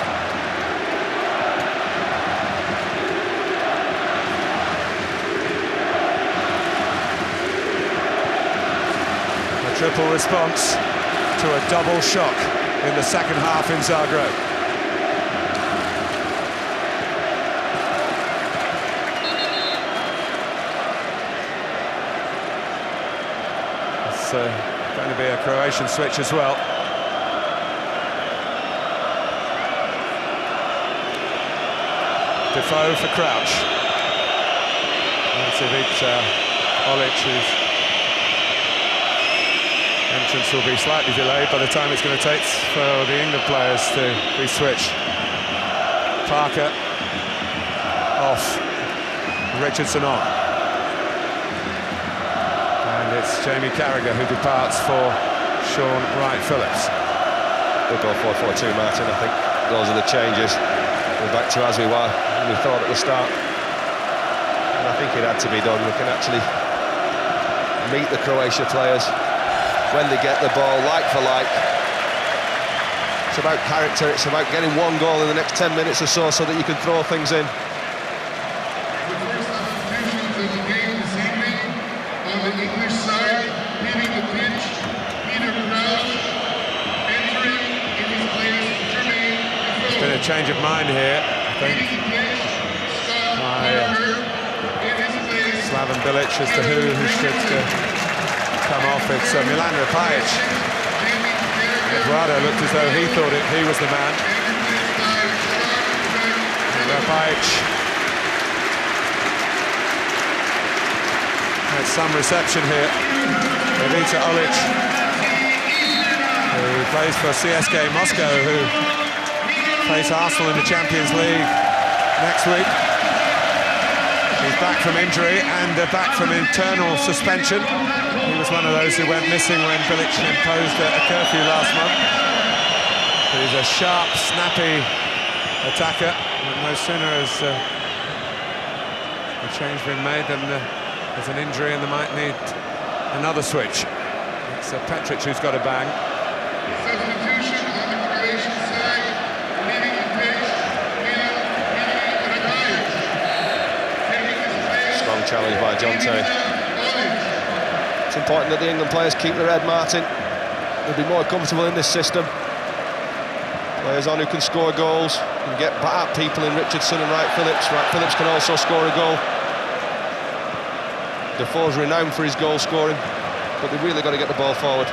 Speaker 14: A triple response to a double shock in the second half in Zagreb. It's going to be a Croatian switch as well. Defoe for Crouch. Olic, whose entrance will be slightly delayed by the time it's going to take for the England players to be switched. Parker off, Richardson on. And it's Jamie Carragher who departs for Sean Wright-Phillips.
Speaker 15: We'll go 4-4-2, Martin. I think those are the changes. We're back to as we thought at the start. And I think it had to be done. We can actually meet the Croatia players when they get the ball, like for like. It's about character, it's about getting one goal in the next 10 minutes or so that you can throw things in.
Speaker 16: The first substitutions of the game this evening on the English side, leaving the pitch, Peter Crouch, entering in his place, Jermaine Defoe.
Speaker 14: There's been a change of mind here, I think. Slaven Bilic as to who should come off. It's Milan Rapajic. Eduardo looked as though he thought he was the man. Rapajic had some reception here. Ivica Olic, who plays for CSKA Moscow, who face Arsenal in the Champions League next week. He's back from injury and back from internal suspension. He was one of those who went missing when Bilic imposed a curfew last month. But he's a sharp, snappy attacker. And no sooner has a change been made than there's an injury and they might need another switch. It's Petric who's got a bang.
Speaker 16: Substitution on the Croatian side, leaving the pitch,
Speaker 15: Strong challenge by John Terry. It's important that the England players keep their head, Martin. They'll be more comfortable in this system. Players on who can score goals and get at people in Richardson and Wright-Phillips. Wright-Phillips can also score a goal. Defoe's renowned for his goal scoring, but they've really got to get the ball forward.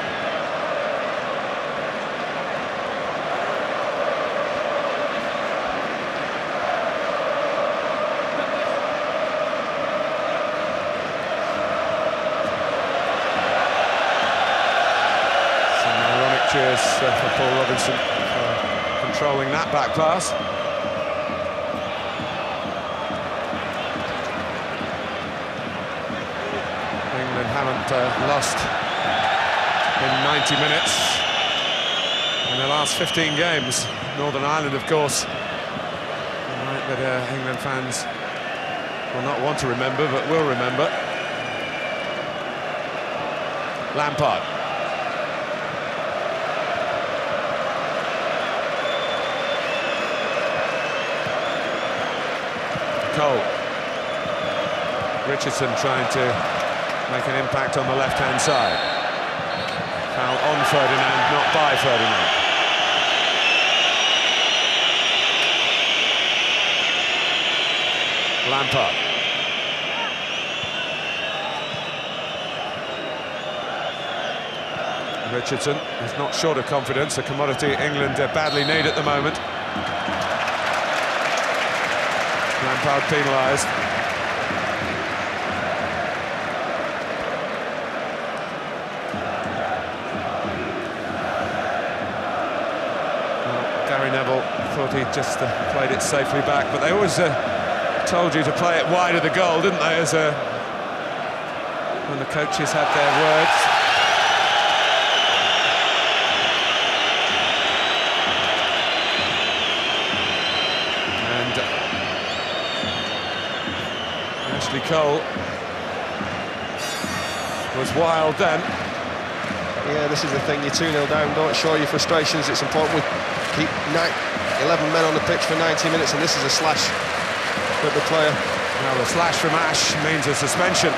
Speaker 14: Cheers for Paul Robinson for controlling that back pass. England haven't lost in 90 minutes in the last 15 games. Northern Ireland, of course, that England fans will not want to remember, but will remember. Lampard. Cole. Richardson trying to make an impact on the left-hand side. Foul on Ferdinand, not by Ferdinand. Lampard. Richardson is not short of confidence, a commodity England badly need at the moment. Lampard penalised. Well, Gary Neville thought he'd just played it safely back, but they always told you to play it wide of the goal, didn't they, as when the coaches had their words. And Ashley Cole was wild then.
Speaker 15: Yeah, this is the thing, you're 2-0 down, don't show your frustrations. It's important we keep 11 men on the pitch for 90 minutes, and this is a slash at the player.
Speaker 14: Now the slash from Ash means a suspension.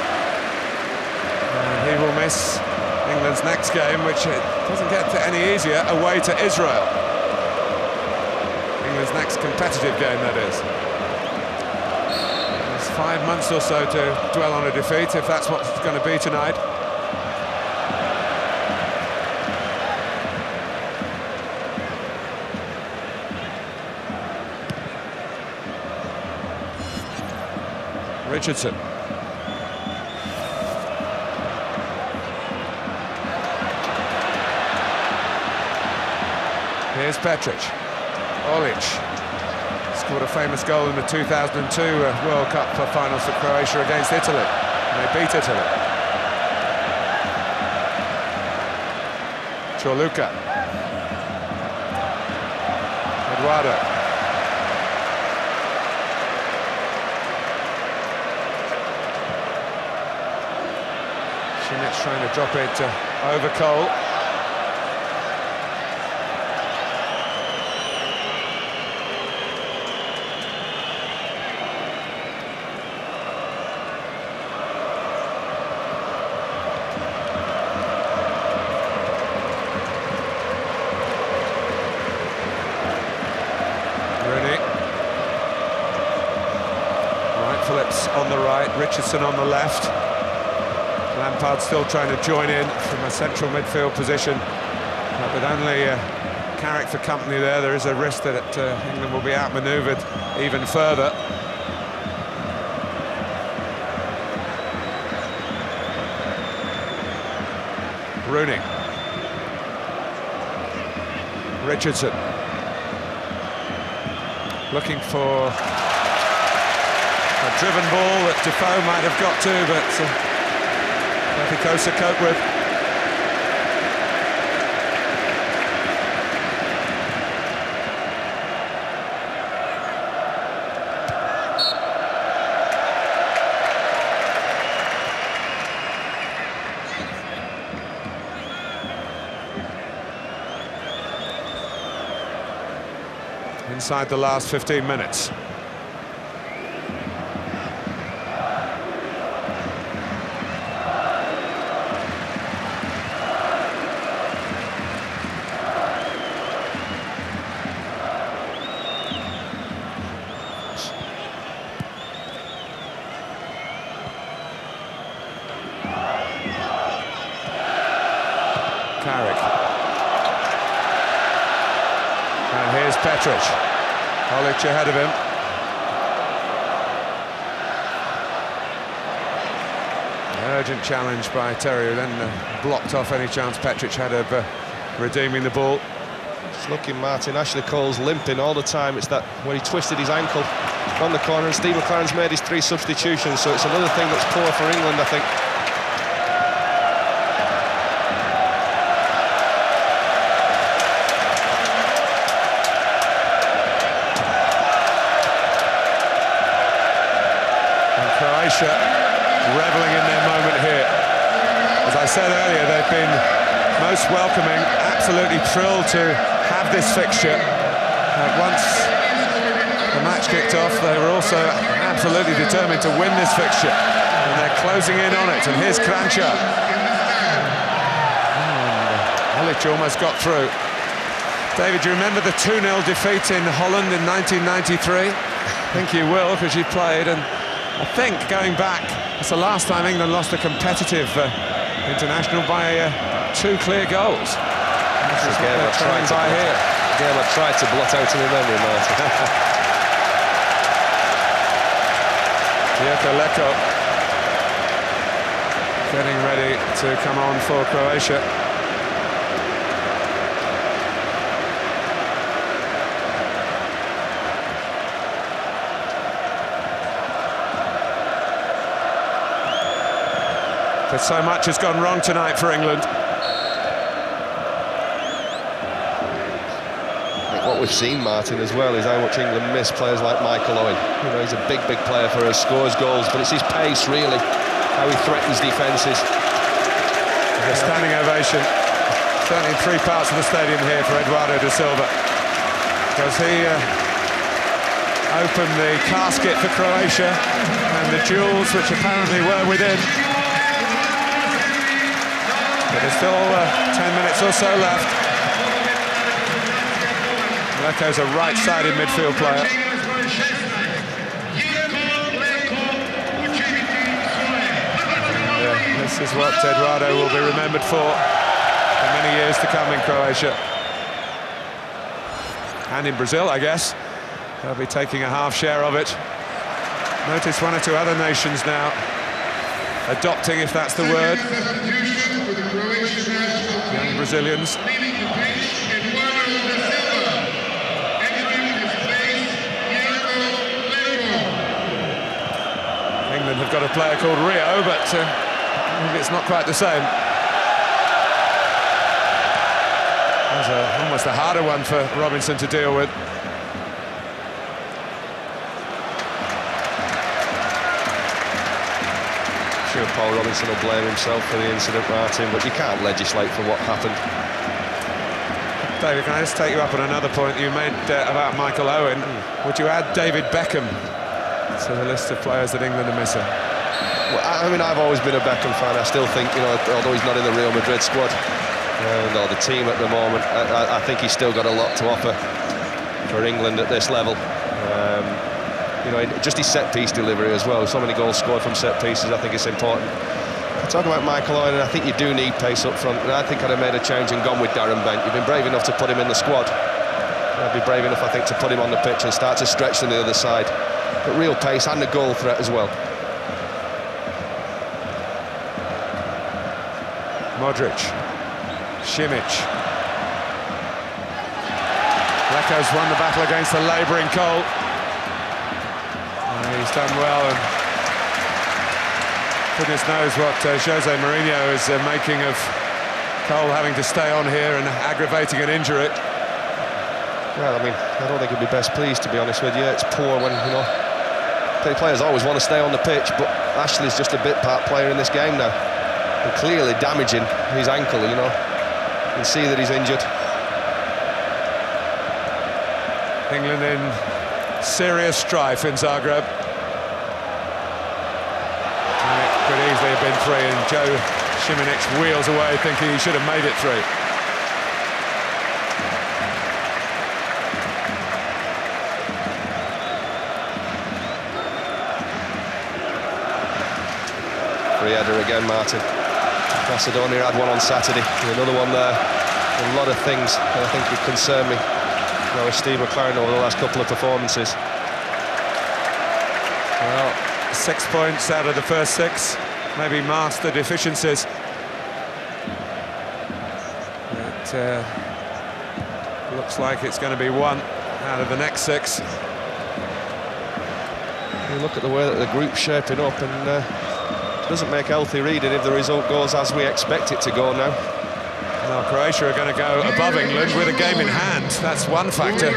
Speaker 14: And he will miss England's next game, which it doesn't get any easier, away to Israel. England's next competitive game, that is. There's 5 months or so to dwell on a defeat, if that's what's going to be tonight. Richardson. Here's Petric. Olic scored a famous goal in the 2002 World Cup finals for Croatia against Italy. And they beat Italy. Chorluka. Eduardo. Schmitt's trying to drop it over Cole. Rooney. Right, Phillips on the right, Richardson on the left. Lampard still trying to join in from a central midfield position, but with only Carrick for company there is a risk that England will be outmanoeuvred even further. Rooney. Richardson. Looking for a driven ball that Defoe might have got to, but Kosa cope with. Inside the last 15 minutes. Carrick. And here's Petric. Olic ahead of him. Urgent challenge by Terry, who then blocked off any chance Petric had of redeeming the ball.
Speaker 15: It's looking, Martin, Ashley Cole's limping all the time. It's that where he twisted his ankle on the corner, and Steve McLaren's made his 3 substitutions, so it's another thing that's poor for England, I think.
Speaker 14: Croatia revelling in their moment here. As I said earlier, they've been most welcoming, absolutely thrilled to have this fixture. Once the match kicked off, they were also absolutely determined to win this fixture, and they're closing in on it. And here's Kranjčar. Olic almost got through. David, do you remember the 2-0 defeat in Holland in 1993? I think you will, because you played, and I think, going back, it's the last time England lost a competitive international by 2 clear goals.
Speaker 15: That's a game I tried to blot out in the memory, Martin.
Speaker 14: Joko Leko getting ready to come on for Croatia. But so much has gone wrong tonight for England.
Speaker 15: What we've seen, Martin, as well, is how much England miss players like Michael Owen. You know, he's a big player for us, scores goals, but it's his pace, really, how he threatens defences.
Speaker 14: A standing ovation, certainly in 3 parts of the stadium here for Eduardo da Silva, because he opened the casket for Croatia and the jewels which apparently were within. But there's still 10 minutes or so left. Leko's a right-sided midfield player. This is what Eduardo will be remembered for many years to come in Croatia. And in Brazil, I guess. They'll be taking a half share of it. Notice 1 or 2 other nations now adopting, if that's the word, young Brazilians. England have got a player called Rio, but it's not quite the same. That's almost a harder one for Robinson to deal with.
Speaker 15: Sure, Paul Robinson will blame himself for the incident, Martin, but you can't legislate for what happened.
Speaker 14: David, can I just take you up on another point you made about Michael Owen? Would you add David Beckham to the list of players that England are missing?
Speaker 15: Well, I mean, I've always been a Beckham fan. I still think, you know, although he's not in the Real Madrid squad or the team at the moment, I think he's still got a lot to offer for England at this level. You know, just his set-piece delivery as well. So many goals scored from set-pieces, I think it's important. Talk about Michael Owen, and I think you do need pace up front, and I think I'd have made a change and gone with Darren Bent. You've been brave enough to put him in the squad. I'd be brave enough, I think, to put him on the pitch and start to stretch to the other side. But real pace and a goal threat as well.
Speaker 14: Modric, Simic. Leko's won the battle against the labouring Cole. He's done well, and goodness knows what Jose Mourinho is making of Cole having to stay on here and aggravating an injury.
Speaker 15: Well, I mean, I don't think he'd be best pleased, to be honest with you. It's poor when, you know, players always want to stay on the pitch, but Ashley's just a bit part player in this game now. And clearly damaging his ankle, you know. You can see that he's injured.
Speaker 14: England in serious strife in Zagreb. And it could easily have been 3, and Joe Simic wheels away thinking he should have made it 3.
Speaker 15: Free header again, Martin. Macedonia had one on Saturday, another one there. A lot of things that I think would concern me. You know, with Steve McLaren over the last couple of performances.
Speaker 14: Well, 6 points out of the first 6, maybe masked the deficiencies. It looks like it's going to be 1 out of the next 6.
Speaker 15: You look at the way that the group's shaping up, and it doesn't make healthy reading if the result goes as we expect it to go now.
Speaker 14: Well, Croatia are going to go above England with a game in hand. That's one factor.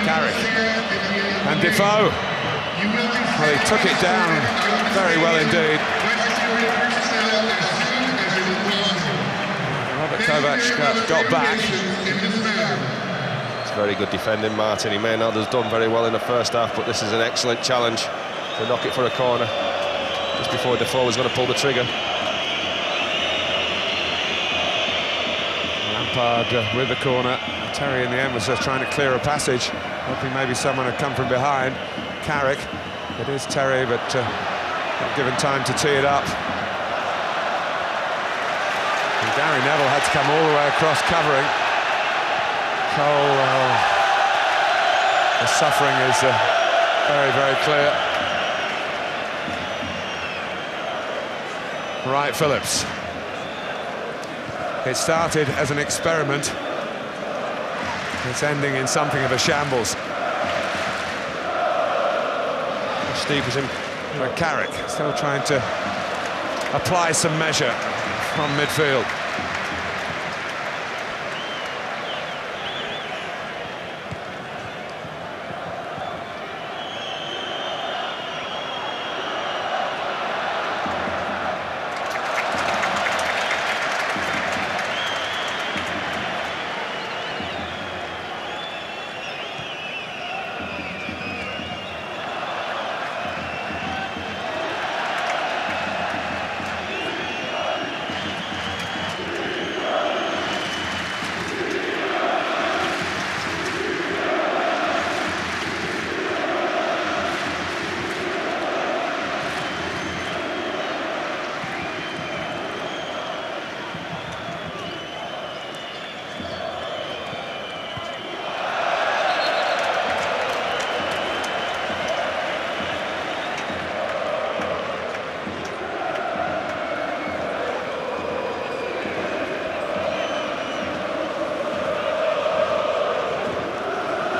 Speaker 14: Carrick and Defoe. Well, he took it down very well indeed. Robert Kovac got back.
Speaker 15: It's very good defending, Martin. He may not have done very well in the first half, but this is an excellent challenge to knock it for a corner just before Defoe was going to pull the trigger.
Speaker 14: Lampard with the corner. Terry in the end was just trying to clear a passage, hoping maybe someone had come from behind. Carrick, it is Terry, but not given time to tee it up. And Gary Neville had to come all the way across covering. Cole, the suffering is very, very clear. Wright Phillips. It started as an experiment. It's ending in something of a shambles.
Speaker 15: Steve was in.
Speaker 14: Carrick still trying to apply some measure from midfield.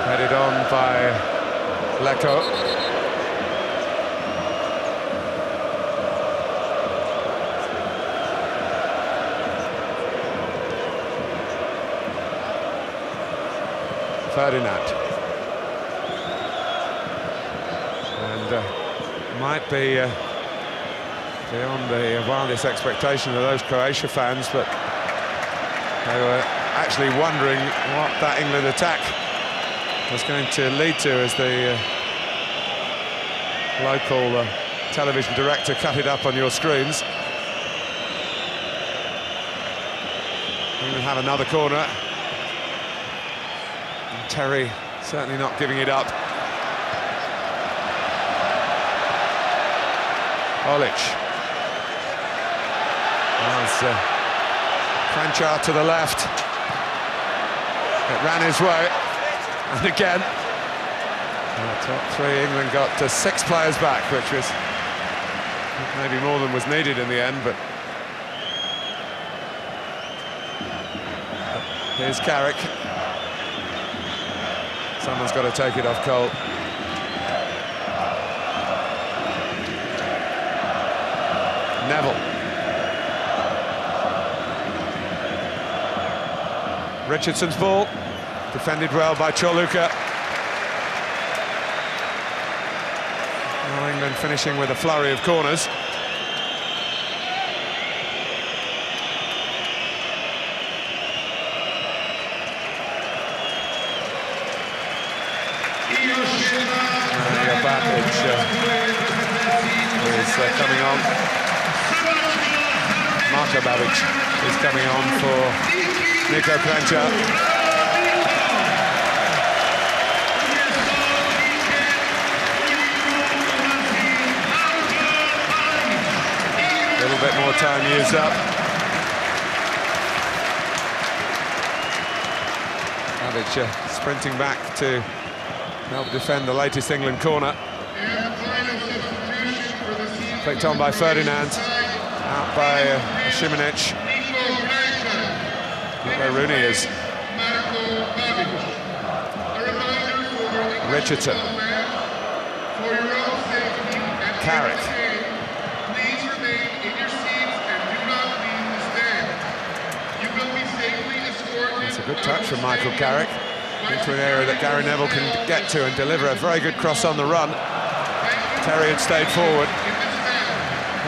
Speaker 14: Headed on by Lecco. Ferdinand. And might be beyond the wildest expectation of those Croatia fans, but they were actually wondering what that England attack was going to lead to as the local television director cut it up on your screens. England have another corner. And Terry certainly not giving it up. Olic. There's Franchard to the left. It ran his way. And again, top three, England got 6 players back, which was maybe more than was needed in the end, but here's Carrick. Someone's got to take it off Cole. Neville. Richardson's ball. Defended well by Choluka. Well, England finishing with a flurry of corners. Babic is coming on. Marko Babic is coming on for Niko Kranjčar. A little bit more time used up. Babic sprinting back to help defend the latest England corner. Flicked on by Ferdinand, out by Šimanić. Where Rooney is. Richardson. Carrick. That's a good touch from Michael Carrick into an area that Gary Neville can get to and deliver a very good cross on the run. Terry had stayed forward.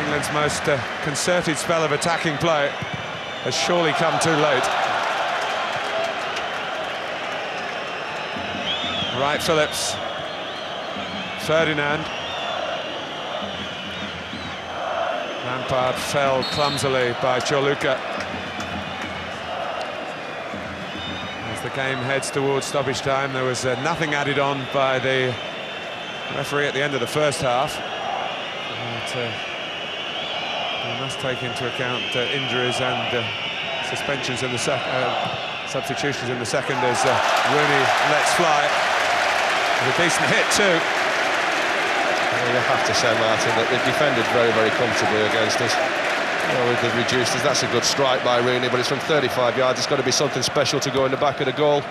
Speaker 14: England's most concerted spell of attacking play has surely come too late. Wright Phillips. Ferdinand. Lampard fell clumsily by Choluka. As the game heads towards stoppage time, there was nothing added on by the referee at the end of the first half. But, we must take into account injuries and suspensions in the substitutions in the second as Rooney lets fly. With a decent hit too.
Speaker 15: Well, you have to say, Martin, that they've defended very, very comfortably against us. With the reducers, that's a good strike by Rooney, but it's from 35 yards. It's got to be something special to go in the back of the goal.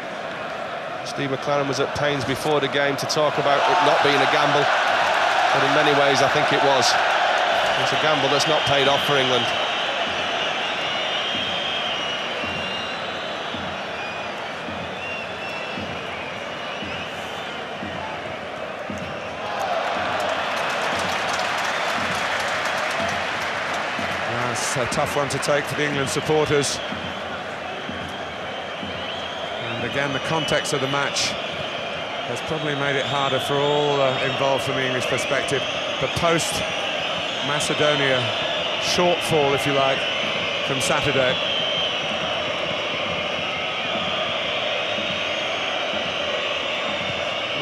Speaker 15: Steve McClaren was at pains before the game to talk about it not being a gamble. but in many ways I think it was. It's a gamble that's not paid off for England.
Speaker 14: That's a tough one to take for the England supporters. And again, the context of the match has probably made it harder for all involved from the English perspective. The post-Macedonia shortfall, if you like, from Saturday.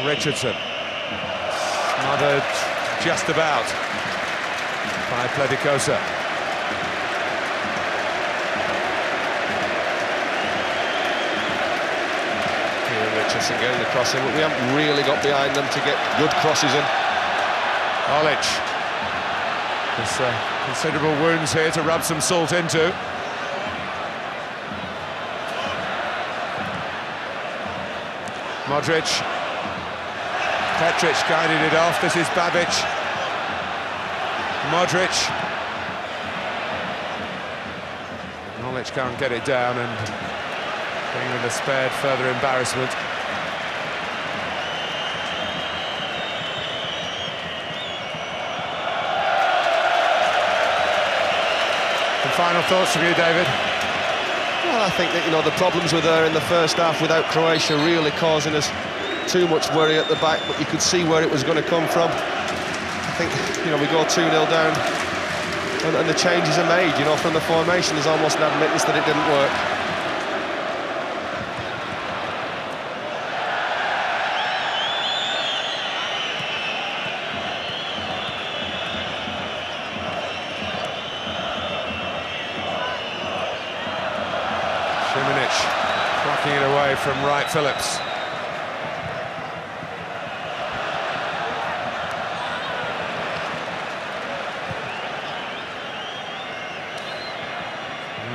Speaker 14: Richardson, smothered just about by Pledicosa.
Speaker 15: Richardson getting the cross in, but we haven't really got behind them to get good crosses in.
Speaker 14: Olic. There's considerable wounds here to rub some salt into. Modric. Petric guided it off. This is Babic. Modric. Olic can't get it down, and England are spared further embarrassment. Some final thoughts from you, David?
Speaker 15: Well, I think that, you know, the problems were there in the first half without Croatia really causing us too much worry at the back, but you could see where it was going to come from. I think, you know, we go 2-0 down and the changes are made, you know, from the formation. There's almost an admittance that it didn't work.
Speaker 14: Blocking it away from Wright Phillips.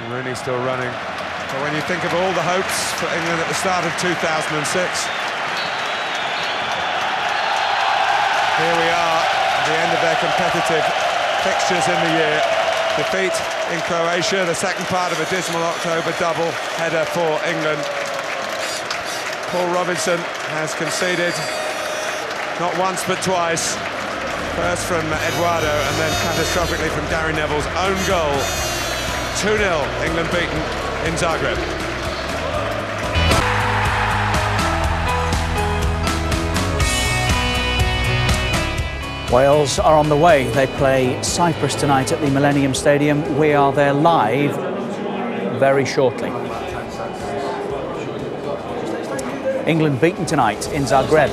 Speaker 14: Rooney still running. But when you think of all the hopes for England at the start of 2006, here we are at the end of their competitive fixtures in the year. Defeat in Croatia, the second part of a dismal October double header for England. Paul Robinson has conceded not once but twice. First from Eduardo and then catastrophically from Gary Neville's own goal. 2-0, England beaten in Zagreb.
Speaker 8: Wales are on the way. They play Cyprus tonight at the Millennium Stadium. We are there live very shortly. England beaten tonight in Zagreb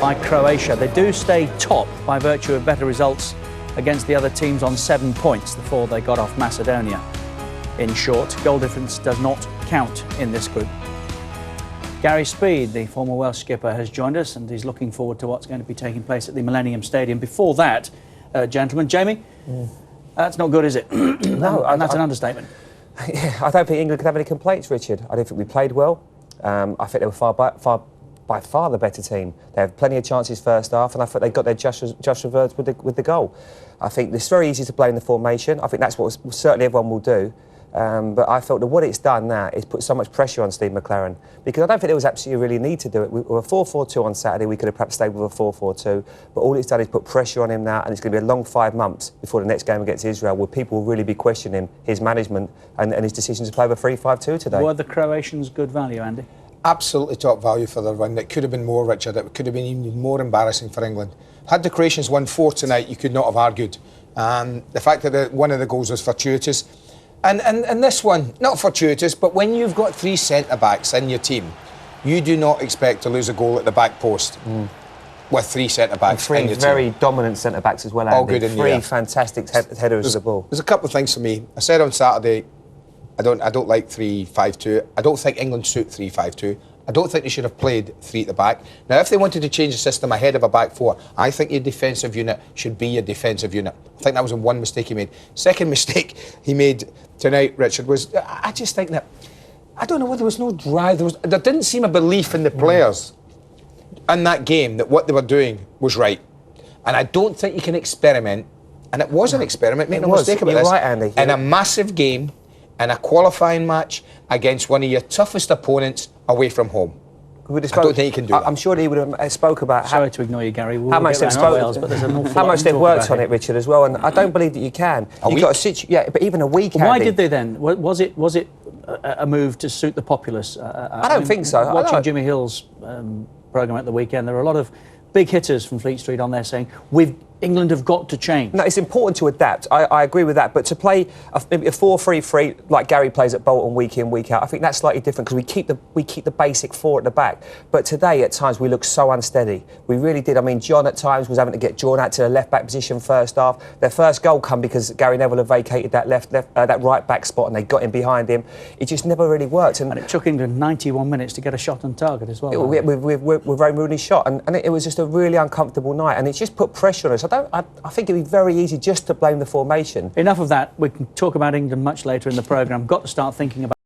Speaker 8: by Croatia. They do stay top by virtue of better results against the other teams on 7 points before they got off Macedonia. In short, goal difference does not count in this group. Gary Speed, the former Welsh skipper, has joined us and he's looking forward to what's going to be taking place at the Millennium Stadium. Before that, gentlemen, Jamie, that's not good, is it? No, and that's an understatement.
Speaker 9: I don't think England could have any complaints, Richard. I don't think we played well. I think they were by far the better team. They had plenty of chances first half, and I thought they got their just rewards with the goal. I think it's very easy to blame the formation. I think that's what certainly everyone will do. But I felt that what it's done now is put so much pressure on Steve McLaren, because I don't think there was absolutely really need to do it. We were 4-4-2 on Saturday. We could have perhaps stayed with a 4-4-2, but all it's done is put pressure on him now, and it's going to be a long 5 months before the next game against Israel, where people will really be questioning his management and his decision to play with a 3-5-2 today.
Speaker 8: Were the Croatians good value, Andy?
Speaker 10: Absolutely top value for their win. It could have been more, Richard. It could have been even more embarrassing for England. Had the Croatians won 4 tonight, you could not have argued. The fact that one of the goals was fortuitous. And this one, not fortuitous, but when you've got 3 centre-backs in your team, you do not expect to lose a goal at the back post with 3 centre-backs in your team.
Speaker 9: 3 very dominant centre-backs as well, Andy.
Speaker 10: All good in
Speaker 9: 3 fantastic headers of the ball.
Speaker 10: There's a couple of things for me. I said on Saturday, I don't like 3-5-2. I don't think England suit 3-5-2. I don't think they should have played 3 at the back. Now, if they wanted to change the system ahead of a back 4, I think your defensive unit should be your defensive unit. I think that was one mistake he made. Second mistake he made tonight, Richard, was I just think that, I don't know whether there was no drive. There didn't seem a belief in the players in that game that what they were doing was right. And I don't think you can experiment, and it was an experiment, make no mistake about
Speaker 9: You're
Speaker 10: this,
Speaker 9: right, Andy.
Speaker 10: in a massive game, in a qualifying match, against one of your toughest opponents away from home. I don't think you can do that.
Speaker 9: I'm sure he would have spoke about
Speaker 8: Sorry to ignore you, Gary.
Speaker 9: how much they've
Speaker 8: Wales, but there's an awful
Speaker 9: how
Speaker 8: lot
Speaker 9: much
Speaker 8: to
Speaker 9: they've
Speaker 8: talk
Speaker 9: worked
Speaker 8: about
Speaker 9: on
Speaker 8: here.
Speaker 9: it, Richard, as well. And I don't believe that you can. You've got a yeah, but even a week.
Speaker 8: Why
Speaker 9: Andy,
Speaker 8: did they then? Was it a move to suit the populace?
Speaker 9: I don't think so.
Speaker 8: Watching Jimmy Hill's programme at the weekend, there were a lot of big hitters from Fleet Street on there saying, England have got to change.
Speaker 9: No, it's important to adapt. I agree with that. But to play maybe a 4-3-3 like Gary plays at Bolton week in, week out, I think that's slightly different because we keep the basic four at the back. But today, at times, we look so unsteady. We really did. I mean, John at times was having to get drawn out to the left back position first half. Their first goal come because Gary Neville had vacated that that right back spot and they got in behind him. It just never really worked. And
Speaker 8: it took England 91 minutes to get a shot on target as well.
Speaker 9: With Wayne Rooney's shot, and it was just a really uncomfortable night, and it just put pressure on us. I think it'd be very easy just to blame the formation.
Speaker 8: Enough of that. We can talk about England much later in the programme. Got to start thinking about